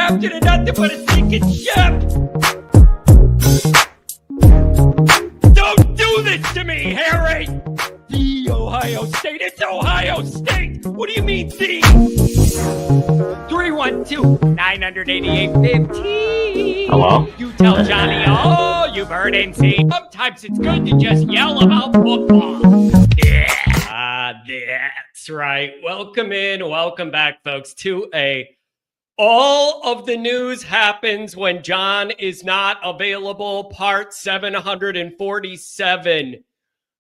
captain of nothing but a sinking ship. Don't do this to me, Harry. The Ohio State. It's Ohio State. What do you mean, the? 312-988-15. Hello? You tell Johnny all you've heard and seen. Sometimes it's good to just yell about football. Yeah, that's right. Welcome in, welcome back, folks, to All of the News Happens When John Is Not Available, part 747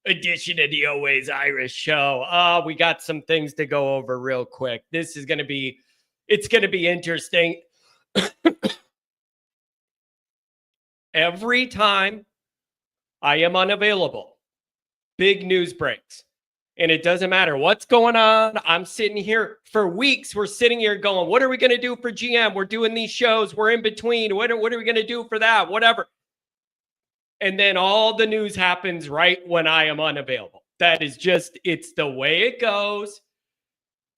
edition of the Always Irish Show. We got some things to go over real quick. This is going to be, it's going to be interesting. Every time I am unavailable, big news breaks. And it doesn't matter what's going on. I'm sitting here for weeks. We're sitting here going, what are we going to do for GM? We're doing these shows. We're in between. What are we going to do for that? Whatever. And then all the news happens right when I am unavailable. That is just, it's the way it goes.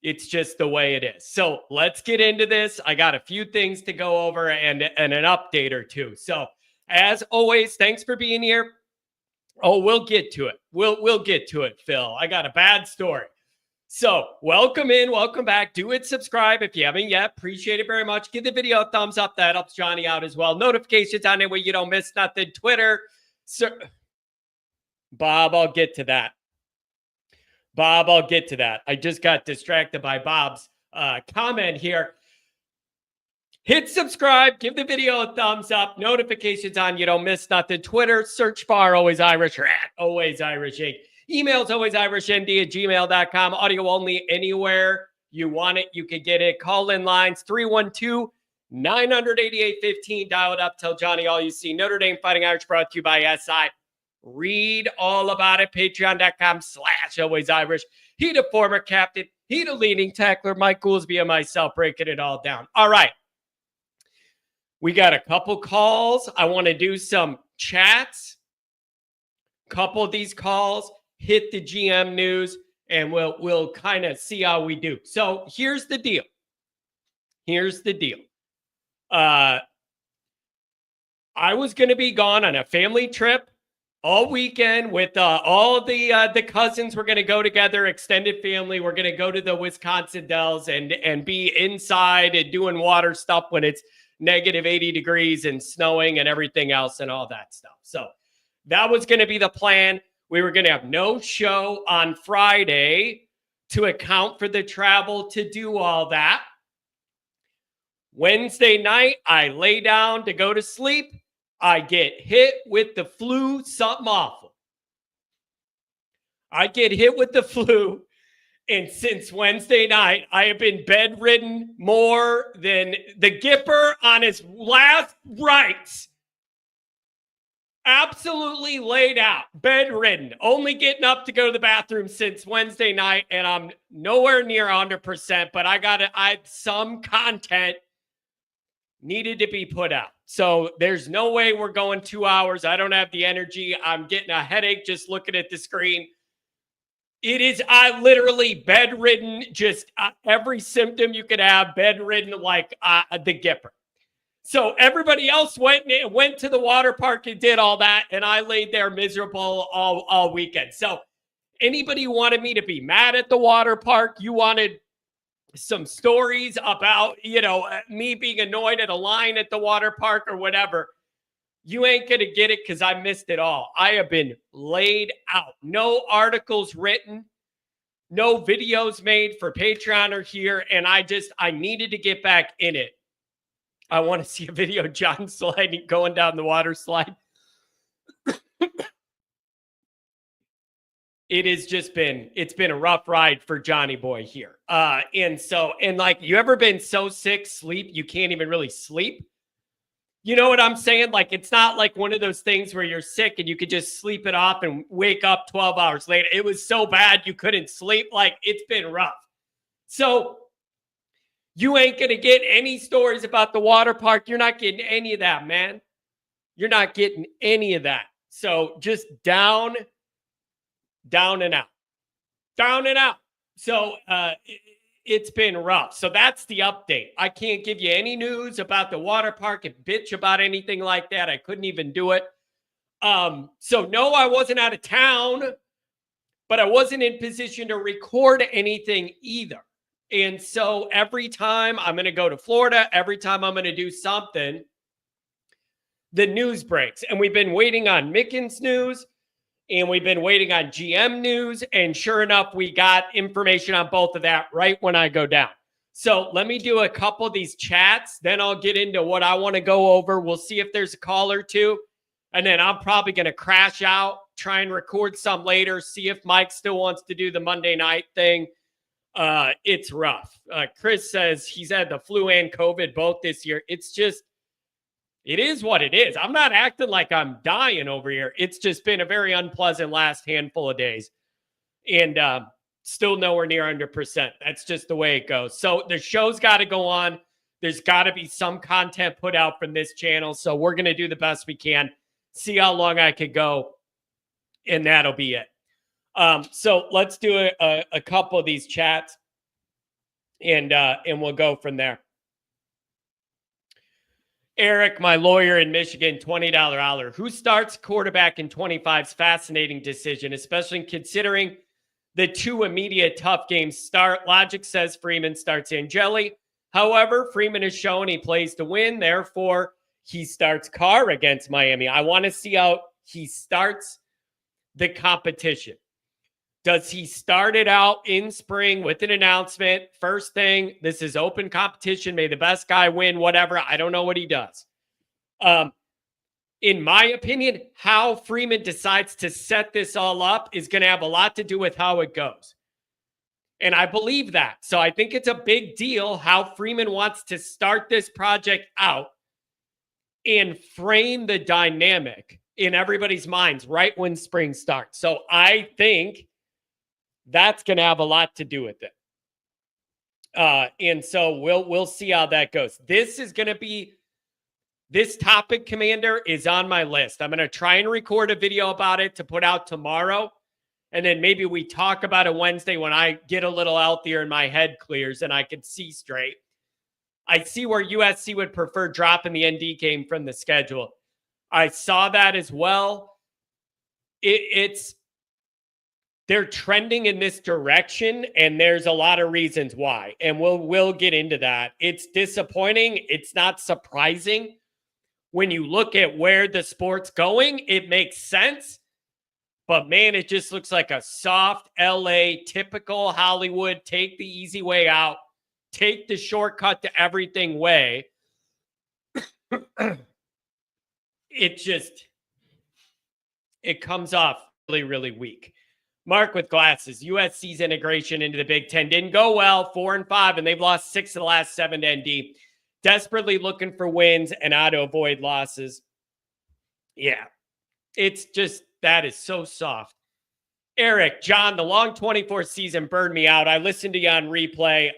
It's just the way it is. So let's get into this. I got a few things to go over and an update or two. So as always, thanks for being here. Oh, we'll get to it. We'll get to it, Phil. I got a bad story. So welcome in, welcome back. Do it, subscribe if you haven't yet. Appreciate it very much. Give the video a thumbs up. That helps Johnny out as well. Notifications on it where you don't miss nothing. Twitter. Bob, I'll get to that. I just got distracted by Bob's comment here. Hit subscribe, give the video a thumbs up, notifications on, you don't miss nothing. Twitter, search bar Always Irish or at Always Irish Inc. Emails alwaysirishnd@gmail.com. Audio only anywhere you want it. You can get it. Call in lines 312-988-15. Dial it up. Tell Johnny all you see. Notre Dame Fighting Irish brought to you by SI. Read all about it. Patreon.com/Always Irish. He the former captain. He the leading tackler. Mike Goolsby and myself breaking it all down. All right. We got a couple calls. I want to do some chats. Couple of these calls hit the GM news, and we'll kind of see how we do. So here's the deal. I was going to be gone on a family trip all weekend with all of the cousins. We're going to go together, extended family. We're going to go to the Wisconsin Dells and be inside and doing water stuff when it's negative 80 degrees and snowing and everything else and all that stuff. So that was going to be the plan. We were going to have no show on Friday to account for the travel to do all that. Wednesday night, I lay down to go to sleep. I get hit with the flu, something awful. I get hit with the flu. And since Wednesday night, I have been bedridden more than the Gipper on his last rites. Absolutely laid out, bedridden, only getting up to go to the bathroom since Wednesday night, and I'm nowhere near 100%, but I some content needed to be put out. So there's no way we're going 2 hours. I don't have the energy. I'm getting a headache just looking at the screen. I literally bedridden, just every symptom you could have, bedridden like the Gipper. So everybody else went to the water park and did all that, and I laid there miserable all weekend. So anybody who wanted me to be mad at the water park, you wanted some stories about, me being annoyed at a line at the water park or whatever, you ain't going to get it because I missed it all. I have been laid out. No articles written, no videos made for Patreon or here, and I needed to get back in it. I want to see a video of John sliding, going down the water slide. It's been a rough ride for Johnny Boy here. And you ever been so sick, you can't even really sleep? You know what I'm saying? Like, it's not like one of those things where you're sick and you could just sleep it off and wake up 12 hours later. It was so bad you couldn't sleep. Like, it's been rough. So you ain't going to get any stories about the water park. You're not getting any of that, man. You're not getting any of that. So just down and out. So it's been rough. So that's the update. I can't give you any news about the water park and bitch about anything like that. I couldn't even do it. So no, I wasn't out of town, but I wasn't in position to record anything either. And so every time I'm going to go to Florida, every time I'm going to do something, the news breaks. And we've been waiting on Mickens news, and we've been waiting on GM news. And sure enough, we got information on both of that right when I go down. So let me do a couple of these chats. Then I'll get into what I want to go over. We'll see if there's a call or two. And then I'm probably going to crash out, try and record some later, see if Mike still wants to do the Monday night thing. It's rough. Chris says he's had the flu and COVID both this year. It's just, it is what it is. I'm not acting like I'm dying over here. It's just been a very unpleasant last handful of days. And still nowhere near 100%. That's just the way it goes. So the show's got to go on. There's got to be some content put out from this channel. So we're going to do the best we can. See how long I could go. And that'll be it. So let's do a couple of these chats. And we'll go from there. Eric, my lawyer in Michigan, $20 holler. Who starts quarterback in 25's fascinating decision, especially considering the two immediate tough games start. Logic says Freeman starts Angeli. However, Freeman has shown he plays to win. Therefore, he starts Carr against Miami. I want to see how he starts the competition. Does he start it out in spring with an announcement? First thing, this is open competition. May the best guy win, whatever. I don't know what he does. In my opinion, how Freeman decides to set this all up is going to have a lot to do with how it goes. And I believe that. So I think it's a big deal how Freeman wants to start this project out and frame the dynamic in everybody's minds right when spring starts. So I think that's going to have a lot to do with it. And so we'll see how that goes. This is going to be, this topic, Commander, is on my list. I'm going to try and record a video about it to put out tomorrow. And then maybe we talk about it Wednesday when I get a little healthier and my head clears and I can see straight. I see where USC would prefer dropping the ND game from the schedule. I saw that as well. They're trending in this direction, and there's a lot of reasons why. And we'll get into that. It's disappointing. It's not surprising. When you look at where the sport's going, it makes sense. But, man, it just looks like a soft LA, typical Hollywood, take the easy way out, take the shortcut to everything way. It comes off really, really weak. Mark with glasses. USC's integration into the Big Ten didn't go well, 4-5, and they've lost 6 of the last 7 to ND. Desperately looking for wins and how to avoid losses. Yeah, it's just, that is so soft. Eric, John, the long 24 season burned me out. I listened to you on replay.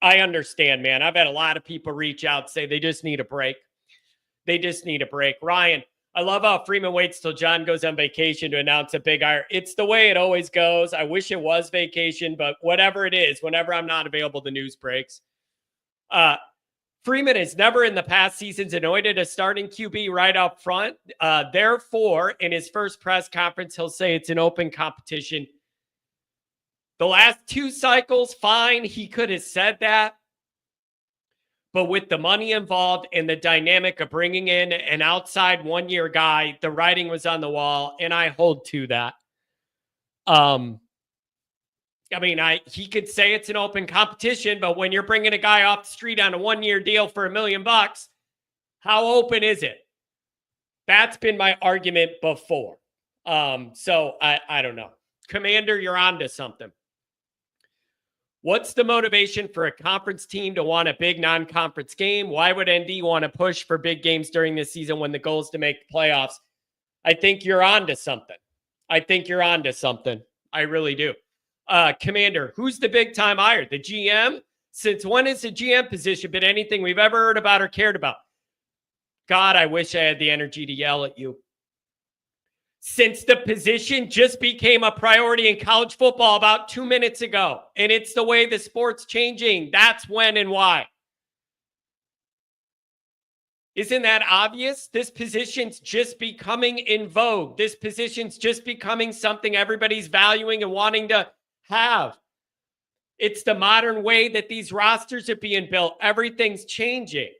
I understand, man. I've had a lot of people reach out, say they just need a break. They just need a break. Ryan, I love how Freeman waits till John goes on vacation to announce a big hire. It's the way it always goes. I wish it was vacation, but whatever it is, whenever I'm not available, the news breaks. Freeman has never in the past seasons anointed a starting QB right up front. Therefore, in his first press conference, he'll say it's an open competition. The last 2 cycles, fine, he could have said that. But with the money involved and the dynamic of bringing in an outside one-year guy, the writing was on the wall, and I hold to that. He could say it's an open competition, but when you're bringing a guy off the street on a 1-year deal for $1 million, how open is it? That's been my argument before. So I don't know. Commander, you're on to something. What's the motivation for a conference team to want a big non-conference game? Why would ND want to push for big games during this season when the goal is to make the playoffs? I think you're on to something. I really do. Commander, who's the big-time hire? The GM? Since when has the GM position been anything we've ever heard about or cared about? God, I wish I had the energy to yell at you. since the position just became a priority in college football about 2 minutes ago. And it's the way the sport's changing. That's when and why. Isn't that obvious? This position's just becoming in vogue. This position's just becoming something everybody's valuing and wanting to have. It's the modern way that these rosters are being built. Everything's changing.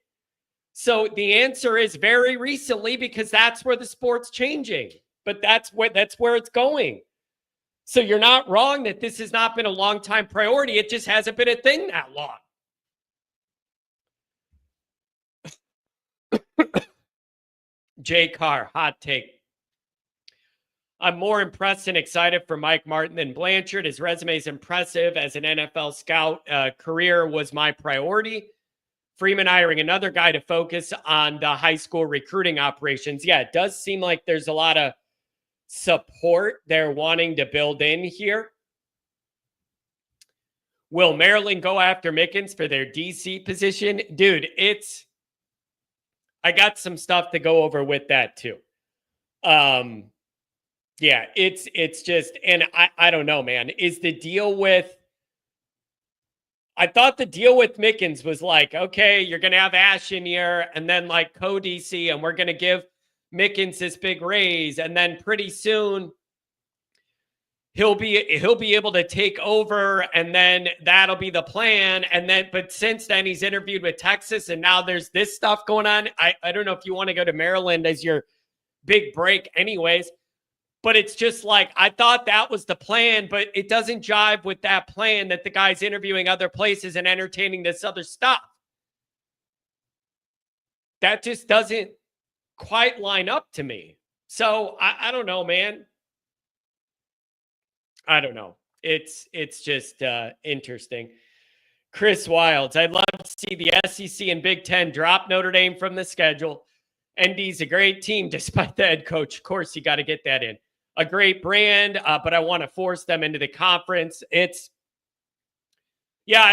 So the answer is very recently, because that's where the sport's changing. But that's where it's going. So you're not wrong that this has not been a long time priority. It just hasn't been a thing that long. Jay Carr, hot take. I'm more impressed and excited for Mike Martin than Blanchard. His resume is impressive as an NFL scout. Career was my priority. Freeman hiring another guy to focus on the high school recruiting operations. Yeah, it does seem like there's a lot of support they're wanting to build in here. Will Maryland go after Mickens for their DC position? Dude, I got some stuff to go over with that too. Yeah, it's just, and I don't know, man. I thought the deal with Mickens was like, okay, you're going to have Ash in here and then like co-DC, and we're going to give Mickens this big raise, and then pretty soon he'll be able to take over, and then that'll be the plan. And then, but since then he's interviewed with Texas, and now there's this stuff going on. I don't know if you want to go to Maryland as your big break anyways, but it's just like, I thought that was the plan, but it doesn't jive with that plan that the guy's interviewing other places and entertaining this other stuff. That just doesn't quite line up to me. So I don't know, man. I don't know. It's just interesting. Chris Wilds, I'd love to see the SEC and Big Ten drop Notre Dame from the schedule. ND's a great team despite the head coach. Of course, you got to get that in. A great brand, but I want to force them into the conference. I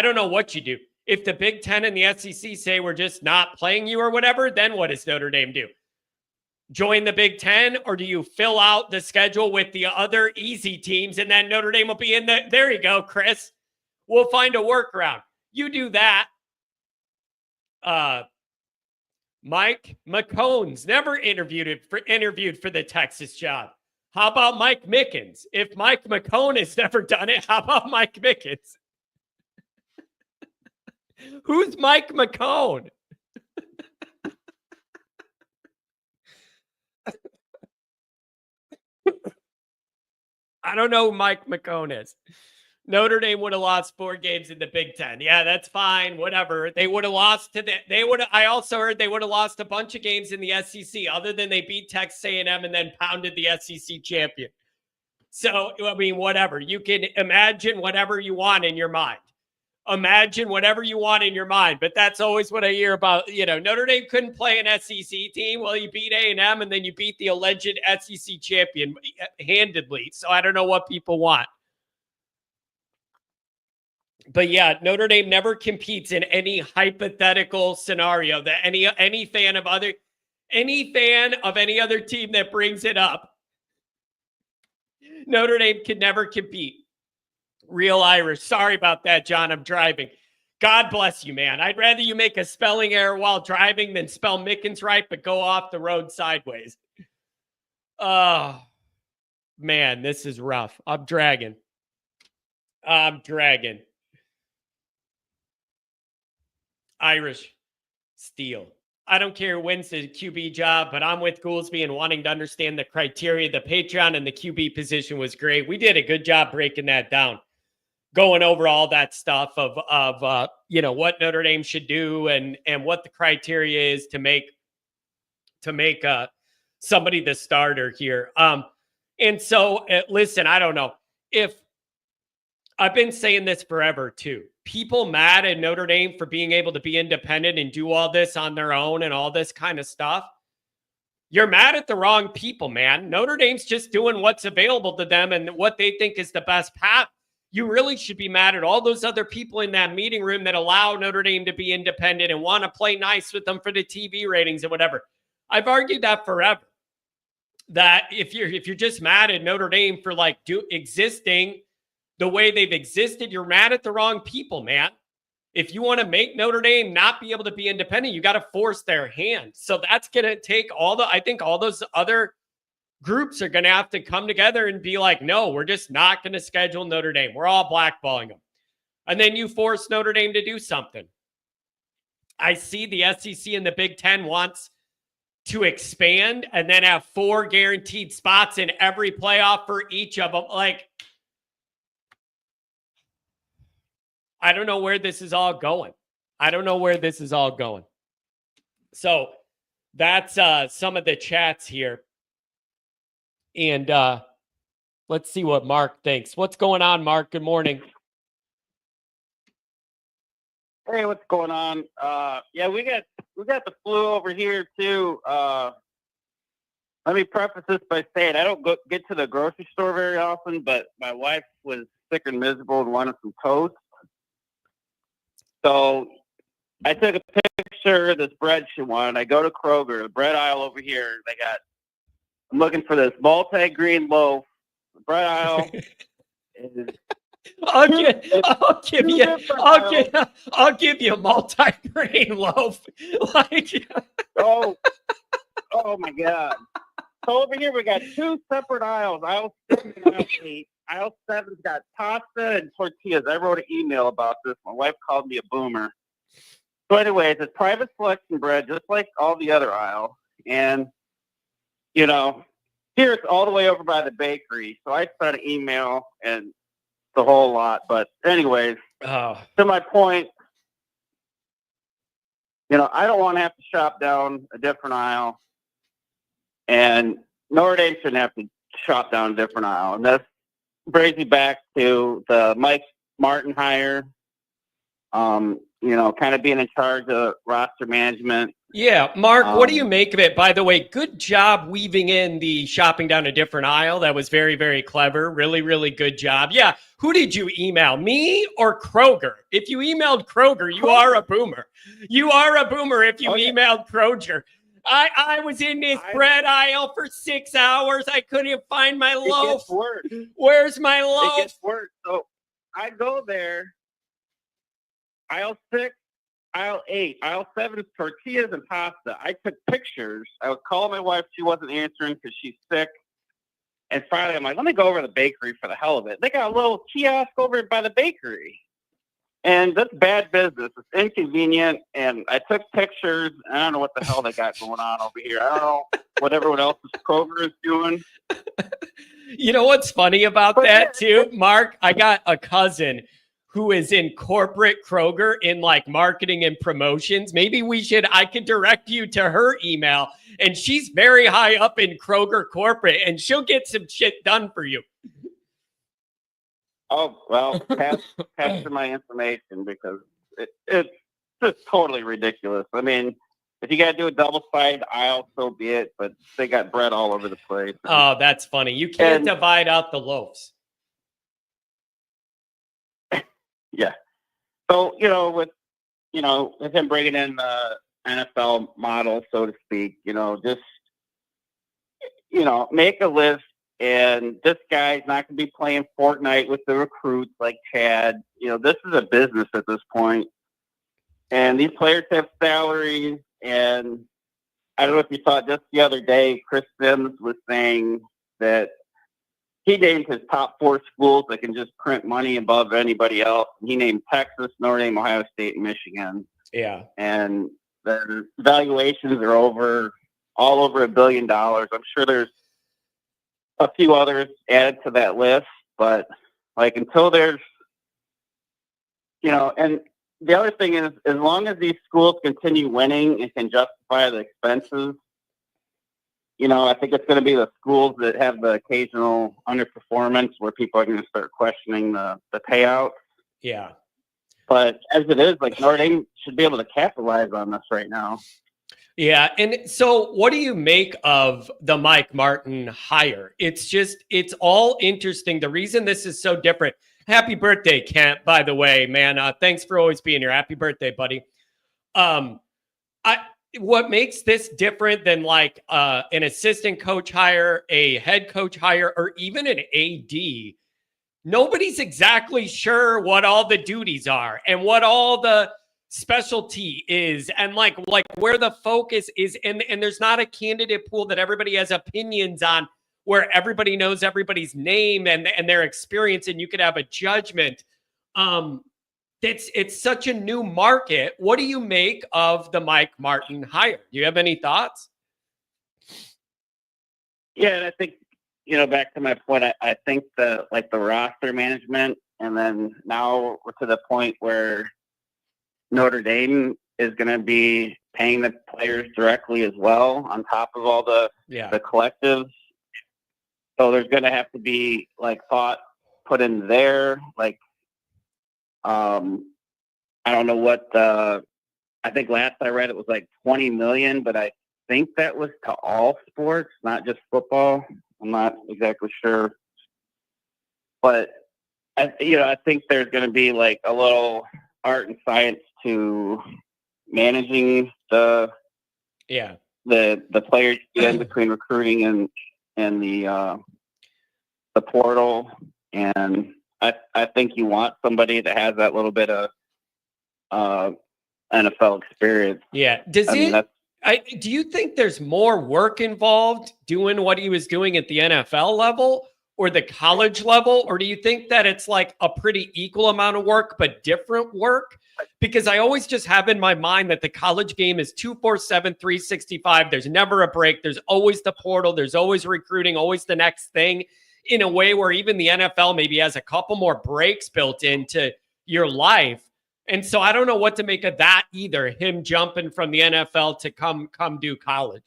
don't know what you do. If the Big Ten and the SEC say we're just not playing you or whatever, then what does Notre Dame do? Join the Big Ten, or do you fill out the schedule with the other easy teams and then Notre Dame will be in the, there you go, Chris. We'll find a workaround. You do that. Mike McCone's never interviewed for the Texas job. How about Mike Mickens? If Mike McCone has never done it, how about Mike Mickens? Who's Mike McCone? I don't know who Mike McCone is. Notre Dame would have lost 4 games in the Big Ten. Yeah, that's fine. Whatever. They would have lost I also heard they would have lost a bunch of games in the SEC other than they beat Texas A&M and then pounded the SEC champion. So, I mean, whatever. You can imagine whatever you want in your mind. Imagine whatever you want in your mind. But that's always what I hear about. Notre Dame couldn't play an SEC team. Well, you beat A&M and then you beat the alleged SEC champion handedly. So I don't know what people want. But yeah, Notre Dame never competes in any hypothetical scenario that any fan of any other team that brings it up. Notre Dame could never compete. Real Irish. Sorry about that, John. I'm driving. God bless you, man. I'd rather you make a spelling error while driving than spell Mickens right, but go off the road sideways. Oh, man, this is rough. I'm dragging. Irish. Steele. I don't care who wins the QB job, but I'm with Goolsby and wanting to understand the criteria. The Patreon and the QB position was great. We did a good job breaking that down, going over all that stuff of what Notre Dame should do and what the criteria is to make somebody the starter here. And so listen, I don't know if I've been saying this forever too. People mad at Notre Dame for being able to be independent and do all this on their own and all this kind of stuff. You're mad at the wrong people, man. Notre Dame's just doing what's available to them and what they think is the best path. You really should be mad at all those other people in that meeting room that allow Notre Dame to be independent and want to play nice with them for the TV ratings and whatever. I've argued that forever. that if you're just mad at Notre Dame for like existing the way they've existed, you're mad at the wrong people, man. If you want to make Notre Dame not be able to be independent, you got to force their hand. So that's going to take I think all those other groups are going to have to come together and be like, no, we're just not going to schedule Notre Dame. We're all blackballing them. And then you force Notre Dame to do something. I see the SEC and the Big Ten wants to expand and then have 4 guaranteed spots in every playoff for each of them. Like, I don't know where this is all going. So that's some of the chats here. And let's see what Mark thinks. What's going on, Mark? Good morning. Hey, what's going on? Yeah, we got the flu over here too. Let me preface this by saying I don't get to the grocery store very often, but my wife was sick and miserable and wanted some toast. So I took a picture of this bread she wanted. I go to Kroger, the bread aisle over here. I'm looking for this multi-grain loaf. The bread aisle is I'll give you a multi-grain loaf. Oh my God. So over here we got 2 separate aisles. Aisle 6 and aisle 8. Aisle 7's got pasta and tortillas. I wrote an email about this. My wife called me a boomer. So anyways, it's private selection bread, just like all the other aisle. And, here it's all the way over by the bakery. So I sent an email and the whole lot. But anyways, to my point, I don't want to have to shop down a different aisle. And Notre Dame shouldn't have to shop down a different aisle. And this brings me back to the Mike Martin hire, kind of being in charge of roster management. Yeah, Mark, what do you make of it? By the way, good job weaving in the shopping down a different aisle. That was very, very clever. Really, really good job. Yeah, who did you email, me or Kroger? If you emailed Kroger, you are a boomer. You are a boomer if you emailed Kroger. I was in this bread aisle for 6 hours. I couldn't find my loaf. Where's my loaf? It gets worse. So I go there, aisle 6, aisle 8, aisle 7 is tortillas and pasta. I took pictures. I would call my wife. She wasn't answering because she's sick. And finally, I'm like, let me go over to the bakery for the hell of it. They got a little kiosk over by the bakery. And that's bad business. It's inconvenient. And I took pictures. I don't know what the hell they got going on over here. I don't know what everyone else's Kroger is doing. You know what's funny about that too, Mark? I got a cousin who is in corporate Kroger in like marketing and promotions. Maybe I could direct you to her email, and she's very high up in Kroger corporate, and she'll get some shit done for you. Oh, well, pass her my information because it's just totally ridiculous. I mean, if you got to do a double-sided aisle, so be it, but they got bread all over the place. Oh, that's funny. You can't divide out the loaves. Yeah. So, with him bringing in the NFL model, so to speak, just, make a list. And this guy's not going to be playing Fortnite with the recruits like Chad. This is a business at this point. And these players have salaries. And I don't know if you saw it just the other day, Chris Sims was saying that he named his top 4 schools that can just print money above anybody else. He named Texas, Notre Dame, Ohio State, and Michigan. Yeah. And the valuations are all over $1 billion. I'm sure there's a few others added to that list, but until there's, and the other thing is, as long as these schools continue winning and can justify the expenses, I think it's going to be the schools that have the occasional underperformance where people are going to start questioning the payout. Yeah. But as it is, Notre Dame should be able to capitalize on this right now. Yeah. And so what do you make of the Mike Martin hire? It's all interesting. The reason this is so different. Happy birthday, Kent, by the way, man. Thanks for always being here. Happy birthday, buddy. what makes this different than like an assistant coach hire, a head coach hire, or even an AD, nobody's exactly sure what all the duties are and what all the specialty is and like where the focus is. And there's not a candidate pool that everybody has opinions on, where everybody knows everybody's name and their experience, and you could have a judgment. It's such a new market. What do you make of the Mike Martin hire? Do you have any thoughts? Yeah, and I think, back to my point, I think the roster management, and then now we're to the point where Notre Dame is going to be paying the players directly as well, on top of all the collectives. So there's going to have to be thought put in there. I don't know what I think last I read it was $20 million, but I think that was to all sports, not just football. I'm not exactly sure, but I think there's going to be a little art and science to managing the players in between recruiting and the portal. And I think you want somebody that has that little bit of NFL experience. Yeah. Do you think there's more work involved doing what he was doing at the NFL level or the college level? Or do you think that it's a pretty equal amount of work, but different work? Because I always just have in my mind that the college game is 247, 365. There's never a break. There's always the portal. There's always recruiting, always the next thing, in a way where even the NFL maybe has a couple more breaks built into your life. And so I don't know what to make of that either, him jumping from the NFL to come do college.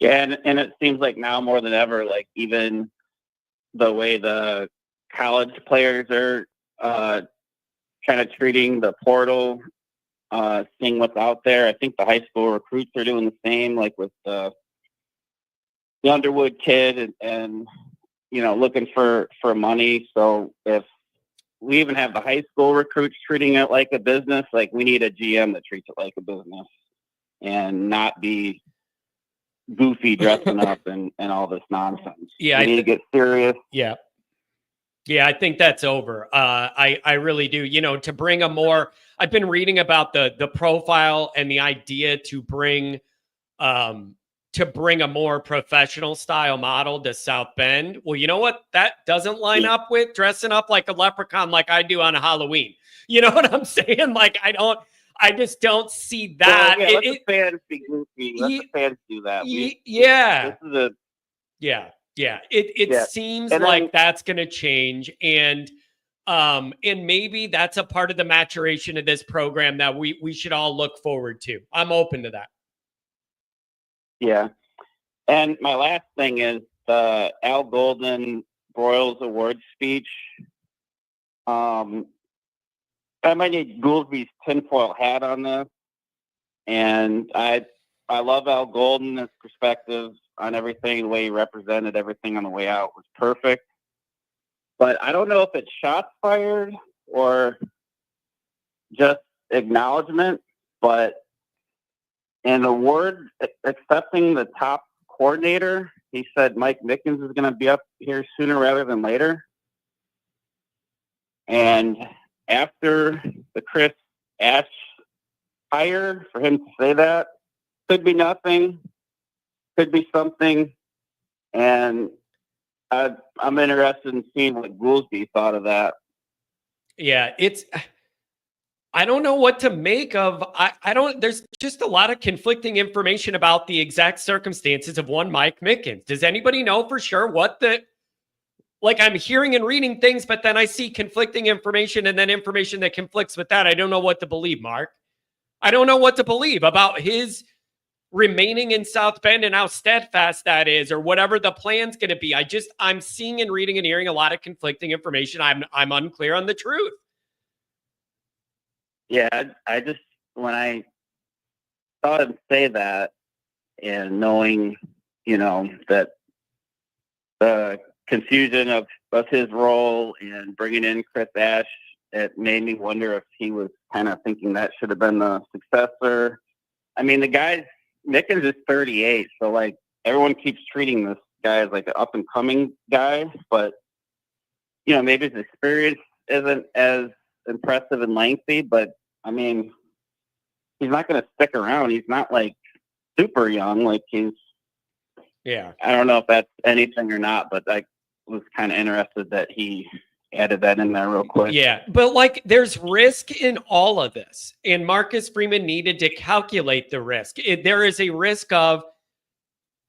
Yeah, and it seems like now more than ever, even the way the college players are kind of treating the portal, seeing what's out there. I think the high school recruits are doing the same, with the Underwood kid and looking for money. So if we even have the high school recruits treating it like a business, we need a GM that treats it like a business and not be goofy dressing up and all this nonsense. Yeah, we need to get serious. Yeah, I think that's over. I really do. To bring a more, I've been reading about the profile and the idea to bring a more professional style model to South Bend. Well, you know what? That doesn't line up with dressing up like a leprechaun like I do on a Halloween. You know what I'm saying? I just don't see that. Well, let the fans be goofy. Let the fans do that. It seems like that's going to change. And maybe that's a part of the maturation of this program that we should all look forward to. I'm open to that. Yeah. And my last thing is the Al Golden Broyles Award speech. I might need Goolsby's tinfoil hat on this. And I love Al Golden. His perspective on everything, the way he represented everything on the way out was perfect. But I don't know if it's shots fired or just acknowledgement, but in the word accepting the top coordinator, he said Mike Mickens is going to be up here sooner rather than later. And after the Chris Ash hire, for him to say that, could be nothing, could be something. And I'm interested in seeing what Goolsby thought of that. Yeah, I don't know what to make of. There's just a lot of conflicting information about the exact circumstances of one Mike Mickens. Does anybody know for sure what I'm hearing and reading things, but then I see conflicting information and then information that conflicts with that. I don't know what to believe, Mark. I don't know what to believe about his remaining in South Bend and how steadfast that is, or whatever the plan's going to be. I'm seeing and reading and hearing a lot of conflicting information. I'm unclear on the truth. Yeah, I just, when I saw him say that and knowing, that the confusion of his role and bringing in Chris Ash it made me wonder if he was kind of thinking that should have been the successor. I mean, Mickens is 38, so like everyone keeps treating this guy as like an up and coming guy, but maybe his experience isn't as impressive and lengthy, but I mean, he's not going to stick around. He's not like super young. Like I don't know if that's anything or not, but I was kind of interested that he added that in there real quick. Yeah, but like there's risk in all of this, and Marcus Freeman needed to calculate the risk. There is a risk of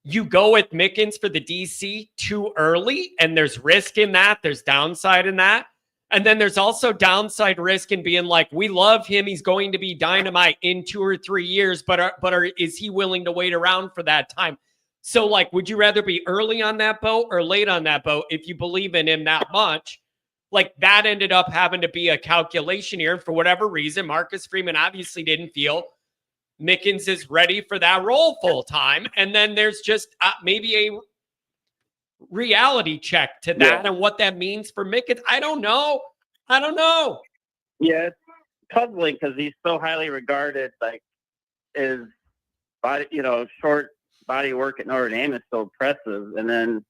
you go with Mickens for the DC too early, and there's risk in that. There's downside in that. And then there's also downside risk in being like, we love him. He's going to be dynamite in 2 or 3 years, but is he willing to wait around for that time? So like, would you rather be early on that boat or late on that boat if you believe in him that much? Like that ended up having to be a calculation here. For whatever reason, Marcus Freeman obviously didn't feel Mickens is ready for that role full time. And then there's just maybe a reality check to that and what that means for Mickens. I don't know. Yeah, it's puzzling because he's so highly regarded. Like his body, short body work at Notre Dame is so impressive. And then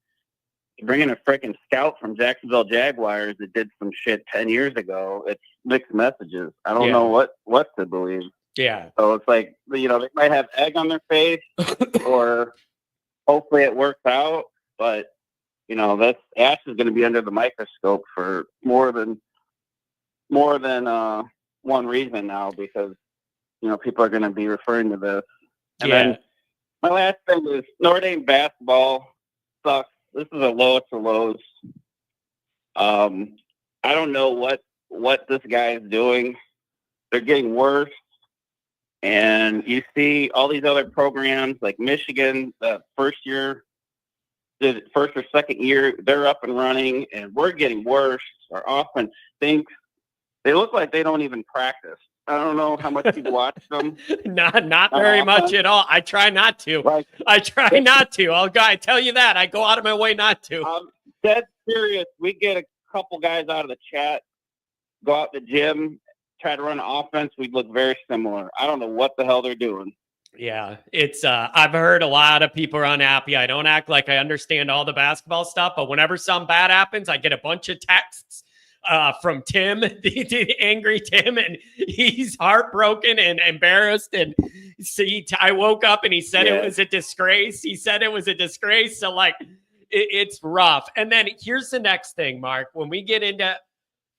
bringing a freaking scout from Jacksonville Jaguars that did some shit 10 years ago, it's mixed messages. I don't know what to believe. Yeah. So it's like, they might have egg on their face or hopefully it works out. But, Ash is going to be under the microscope for more than one reason now because, people are going to be referring to this. And then my last thing is Notre Dame basketball sucks. This is a lowest of lows. I don't know what this guy is doing. They're getting worse. And you see all these other programs like Michigan, the first or second year, they're up and running, and we're getting worse. Our offense stinks. They look like they don't even practice. I don't know how much you've watched them. Not very much at all. I try not to. I try not to. I tell you that. I go out of my way not to. I'm dead serious. We get a couple guys out of the chat, go out to the gym, try to run offense. We'd look very similar. I don't know what the hell they're doing. Yeah, it's I've heard a lot of people are unhappy. I don't act like I understand all the basketball stuff, but whenever something bad happens, I get a bunch of texts from Tim, the angry Tim, and he's heartbroken and embarrassed. And see, I woke up and he said it was a disgrace. So like, it's rough. And then here's the next thing, Mark. When we get into,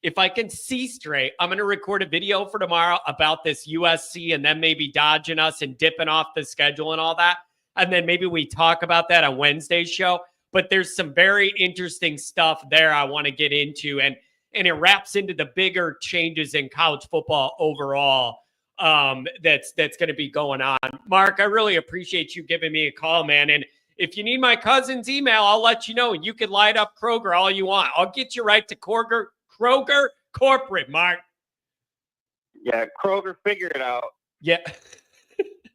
if I can see straight, I'm going to record a video for tomorrow about this USC and then maybe dodging us and dipping off the schedule and all that. And then maybe we talk about that on Wednesday's show. But there's some very interesting stuff there I want to get into. And it wraps into the bigger changes in college football overall that's going to be going on. Mark, I really appreciate you giving me a call, man. And if you need my cousin's email, I'll let you know. You can light up Kroger all you want. I'll get you right to Kroger Corporate, Mark. Yeah, Kroger, figure it out. Yeah.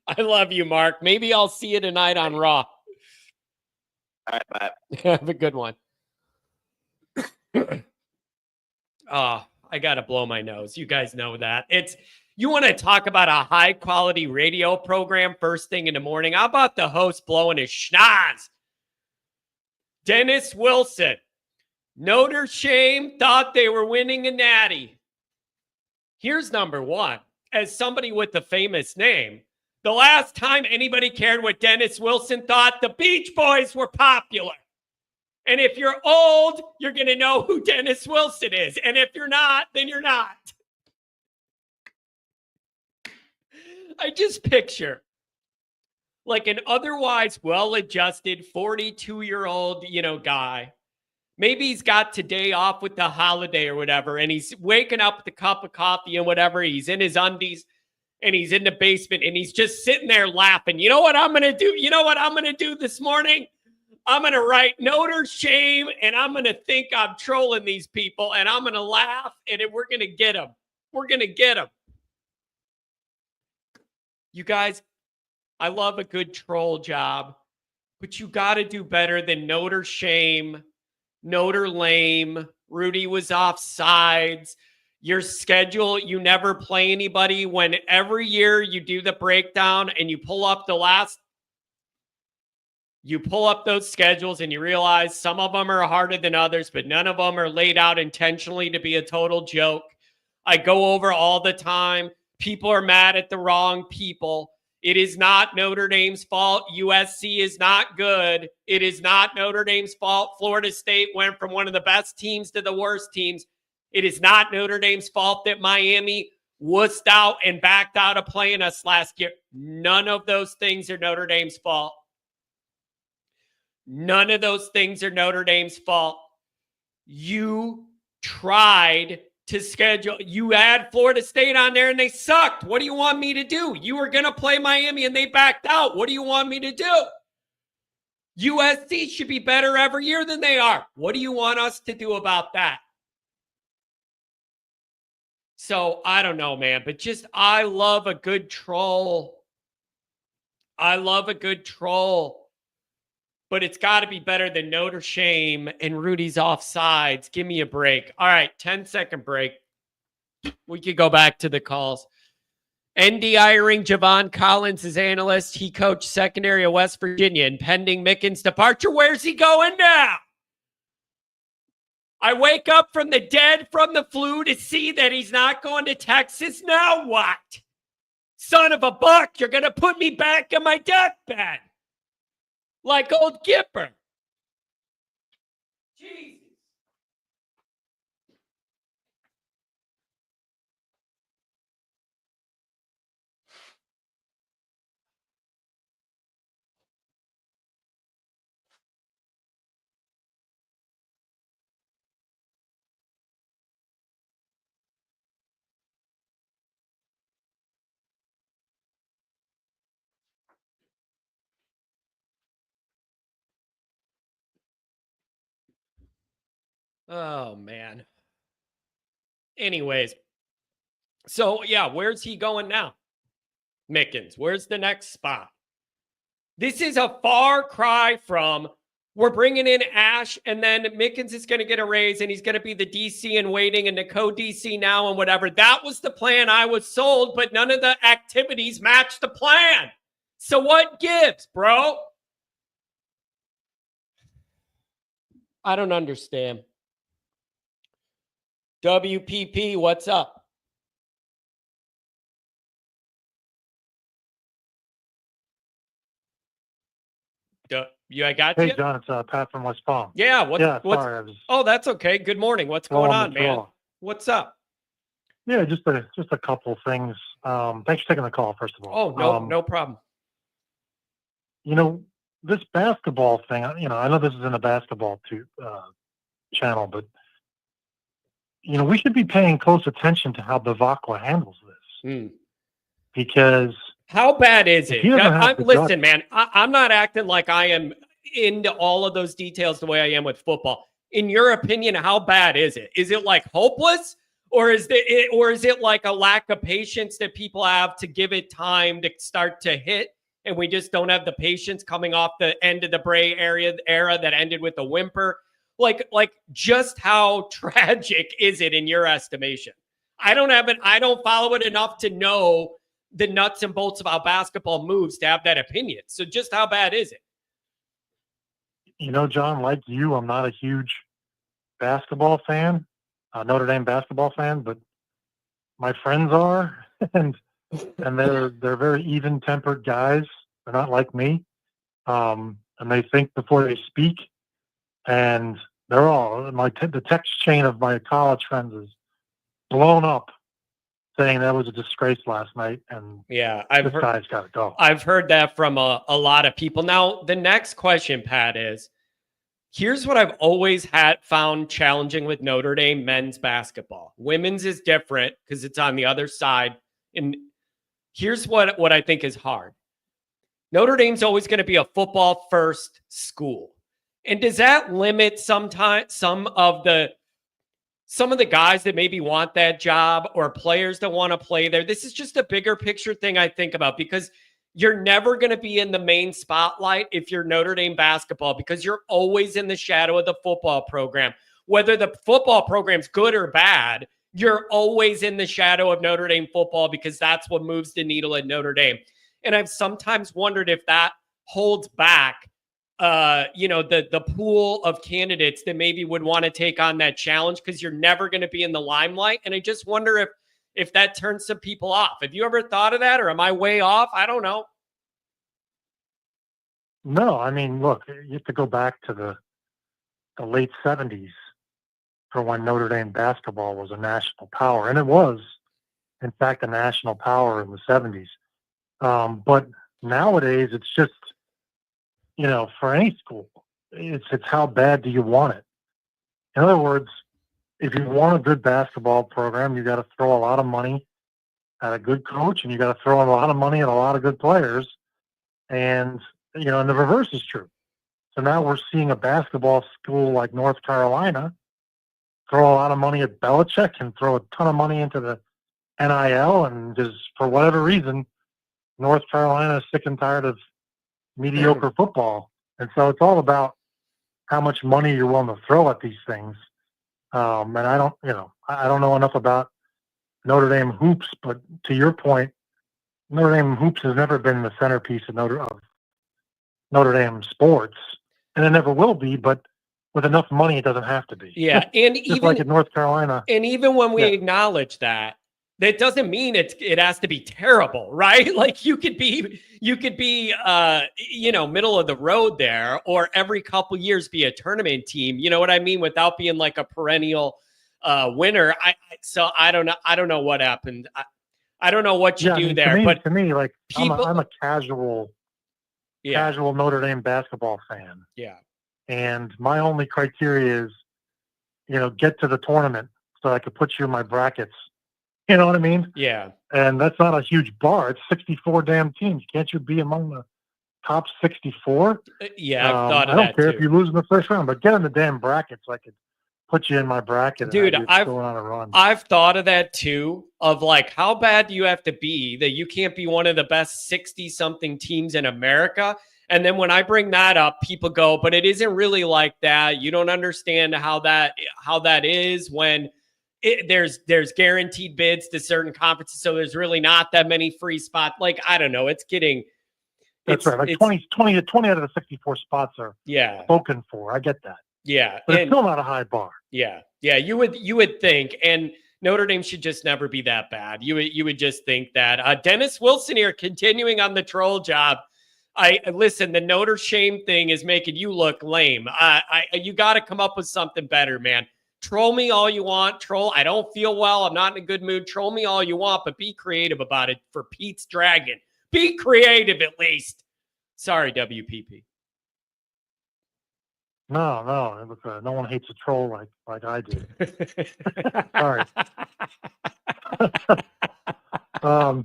I love you, Mark. Maybe I'll see you tonight on Raw. All right, bye. Have a good one. Oh, I got to blow my nose. You guys know that. You want to talk about a high quality radio program first thing in the morning? How about the host blowing his schnoz? Dennis Wilson. Notre Dame thought they were winning a natty. Here's number one. As somebody with a famous name, the last time anybody cared what Dennis Wilson thought, the Beach Boys were popular. And if you're old, you're going to know who Dennis Wilson is. And if you're not, then you're not. I just picture like an otherwise well-adjusted 42-year-old, guy. Maybe he's got today off with the holiday or whatever, and he's waking up with a cup of coffee and whatever. He's in his undies, and he's in the basement, and he's just sitting there laughing. You know what I'm going to do? You know what I'm going to do this morning? I'm going to write Notre Shame, and I'm going to think I'm trolling these people, and I'm going to laugh, and we're going to get them. We're going to get them. You guys, I love a good troll job, but you got to do better than Notre Shame, Notre Lame, Rudy was offsides. Your schedule, you never play anybody. When every year you do the breakdown and you pull up those schedules and you realize some of them are harder than others, but none of them are laid out intentionally to be a total joke. I go over all the time. People are mad at the wrong people. It is not Notre Dame's fault. USC is not good. It is not Notre Dame's fault. Florida State went from one of the best teams to the worst teams. It is not Notre Dame's fault that Miami wussed out and backed out of playing us last year. None of those things are Notre Dame's fault. None of those things are Notre Dame's fault. You tried to schedule. You had Florida State on there and they sucked. What do you want me to do? You were going to play Miami and they backed out. What do you want me to do? USC should be better every year than they are. What do you want us to do about that? So I don't know, man, but just I love a good troll. I love a good troll. But it's got to be better than Notre Shame and Rudy's offsides. Give me a break. All right, 10-second break. We could go back to the calls. ND hiring Javon Collins as analyst. He coached secondary of West Virginia. And pending Mickens' departure, where's he going now? I wake up from the dead from the flu to see that he's not going to Texas. Now what? Son of a buck, you're going to put me back in my deathbed. Like old Gipper. Jesus. Oh, man. Anyways. So, yeah, where's he going now? Mickens, where's the next spot? This is a far cry from we're bringing in Ash and then Mickens is going to get a raise and he's going to be the DC in waiting and the co-DC now and whatever. That was the plan I was sold, but none of the activities matched the plan. So what gives, bro? I don't understand. WPP, what's up? I got you. Hey, John, it's Pat from West Palm. Yeah. Sorry. Oh, that's okay. Good morning. What's going on, man? What's up? Yeah, just a couple things. Thanks for taking the call, first of all. Oh, no problem. This basketball thing, I know this is in a basketball channel, but, we should be paying close attention to how Bavakwa handles this. Because how bad is it? Listen, man, I'm not acting like I am into all of those details the way I am with football. In your opinion, how bad is it? Is it like hopeless, or is it like a lack of patience that people have to give it time to start to hit, and we just don't have the patience coming off the end of the Bray era that ended with a whimper? Like just how tragic is it in your estimation? I don't follow it enough to know the nuts and bolts of how basketball moves to have that opinion. So just how bad is it? John, like you, I'm not a huge basketball fan, Notre Dame basketball fan, but my friends are, and they're very even-tempered guys. They're not like me, and they think before they speak. And they're all the text chain of my college friends is blown up, saying that was a disgrace last night, and yeah, this guy's got to go. I've heard that from a lot of people. Now, the next question, Pat, is here's what I've always found challenging with Notre Dame men's basketball. Women's is different because it's on the other side. And here's what I think is hard. Notre Dame's always going to be a football-first school. And does that limit some of the guys that maybe want that job or players that want to play there? This is just a bigger picture thing I think about, because you're never going to be in the main spotlight if you're Notre Dame basketball, because you're always in the shadow of the football program. Whether the football program's good or bad, you're always in the shadow of Notre Dame football because that's what moves the needle at Notre Dame. And I've sometimes wondered if that holds back, the pool of candidates that maybe would want to take on that challenge because you're never going to be in the limelight. And I just wonder if that turns some people off. Have you ever thought of that, or am I way off? I don't know. No, I mean, look, you have to go back to the late 70s for when Notre Dame basketball was a national power. And it was, in fact, a national power in the 70s. But nowadays, it's just, for any school, it's how bad do you want it? In other words, if you want a good basketball program, you got to throw a lot of money at a good coach, and you got to throw a lot of money at a lot of good players. And, and the reverse is true. So now we're seeing a basketball school like North Carolina throw a lot of money at Belichick and throw a ton of money into the NIL, and just for whatever reason, North Carolina is sick and tired of mediocre football. And so it's all about how much money you're willing to throw at these things. And I don't know enough about Notre Dame hoops, but to your point, Notre Dame hoops has never been the centerpiece of Notre Dame sports, and it never will be, but with enough money, it doesn't have to be. Yeah. And just even like in North Carolina. And even when we acknowledge that doesn't mean it has to be terrible, right? Like you could be middle of the road there, or every couple years be a tournament team. You know what I mean? Without being like a perennial winner. I don't know what happened. I don't know what you do there. To me, like people, I'm a casual Notre Dame basketball fan. Yeah. And my only criteria is, get to the tournament so I could put you in my brackets. You know what I mean? Yeah. And that's not a huge bar. It's 64 damn teams. Can't you be among the top 64? Yeah, I've thought of that too. I don't care if you lose in the first round, but get in the damn bracket so I could put you in my bracket. Dude, I've going on a run. I've thought of that too, of like, how bad do you have to be that you can't be one of the best 60-something teams in America? And then when I bring that up, people go, but it isn't really like that. You don't understand how that is when there's guaranteed bids to certain conferences. So there's really not that many free spots. Like, I don't know. That's right. Like 20 out of the 64 spots are spoken for. I get that. Yeah. But it's still not a high bar. Yeah. Yeah. You would think, and Notre Dame should just never be that bad. You would just think that. Dennis Wilson here, continuing on the troll job. Listen, the Notre shame thing is making you look lame. You got to come up with something better, man. Troll me all you want. Troll. I don't feel well. I'm not in a good mood. Troll me all you want, but be creative about it for Pete's Dragon. Be creative at least. Sorry, WPP. No. Look, no one hates a troll like I do. Sorry. I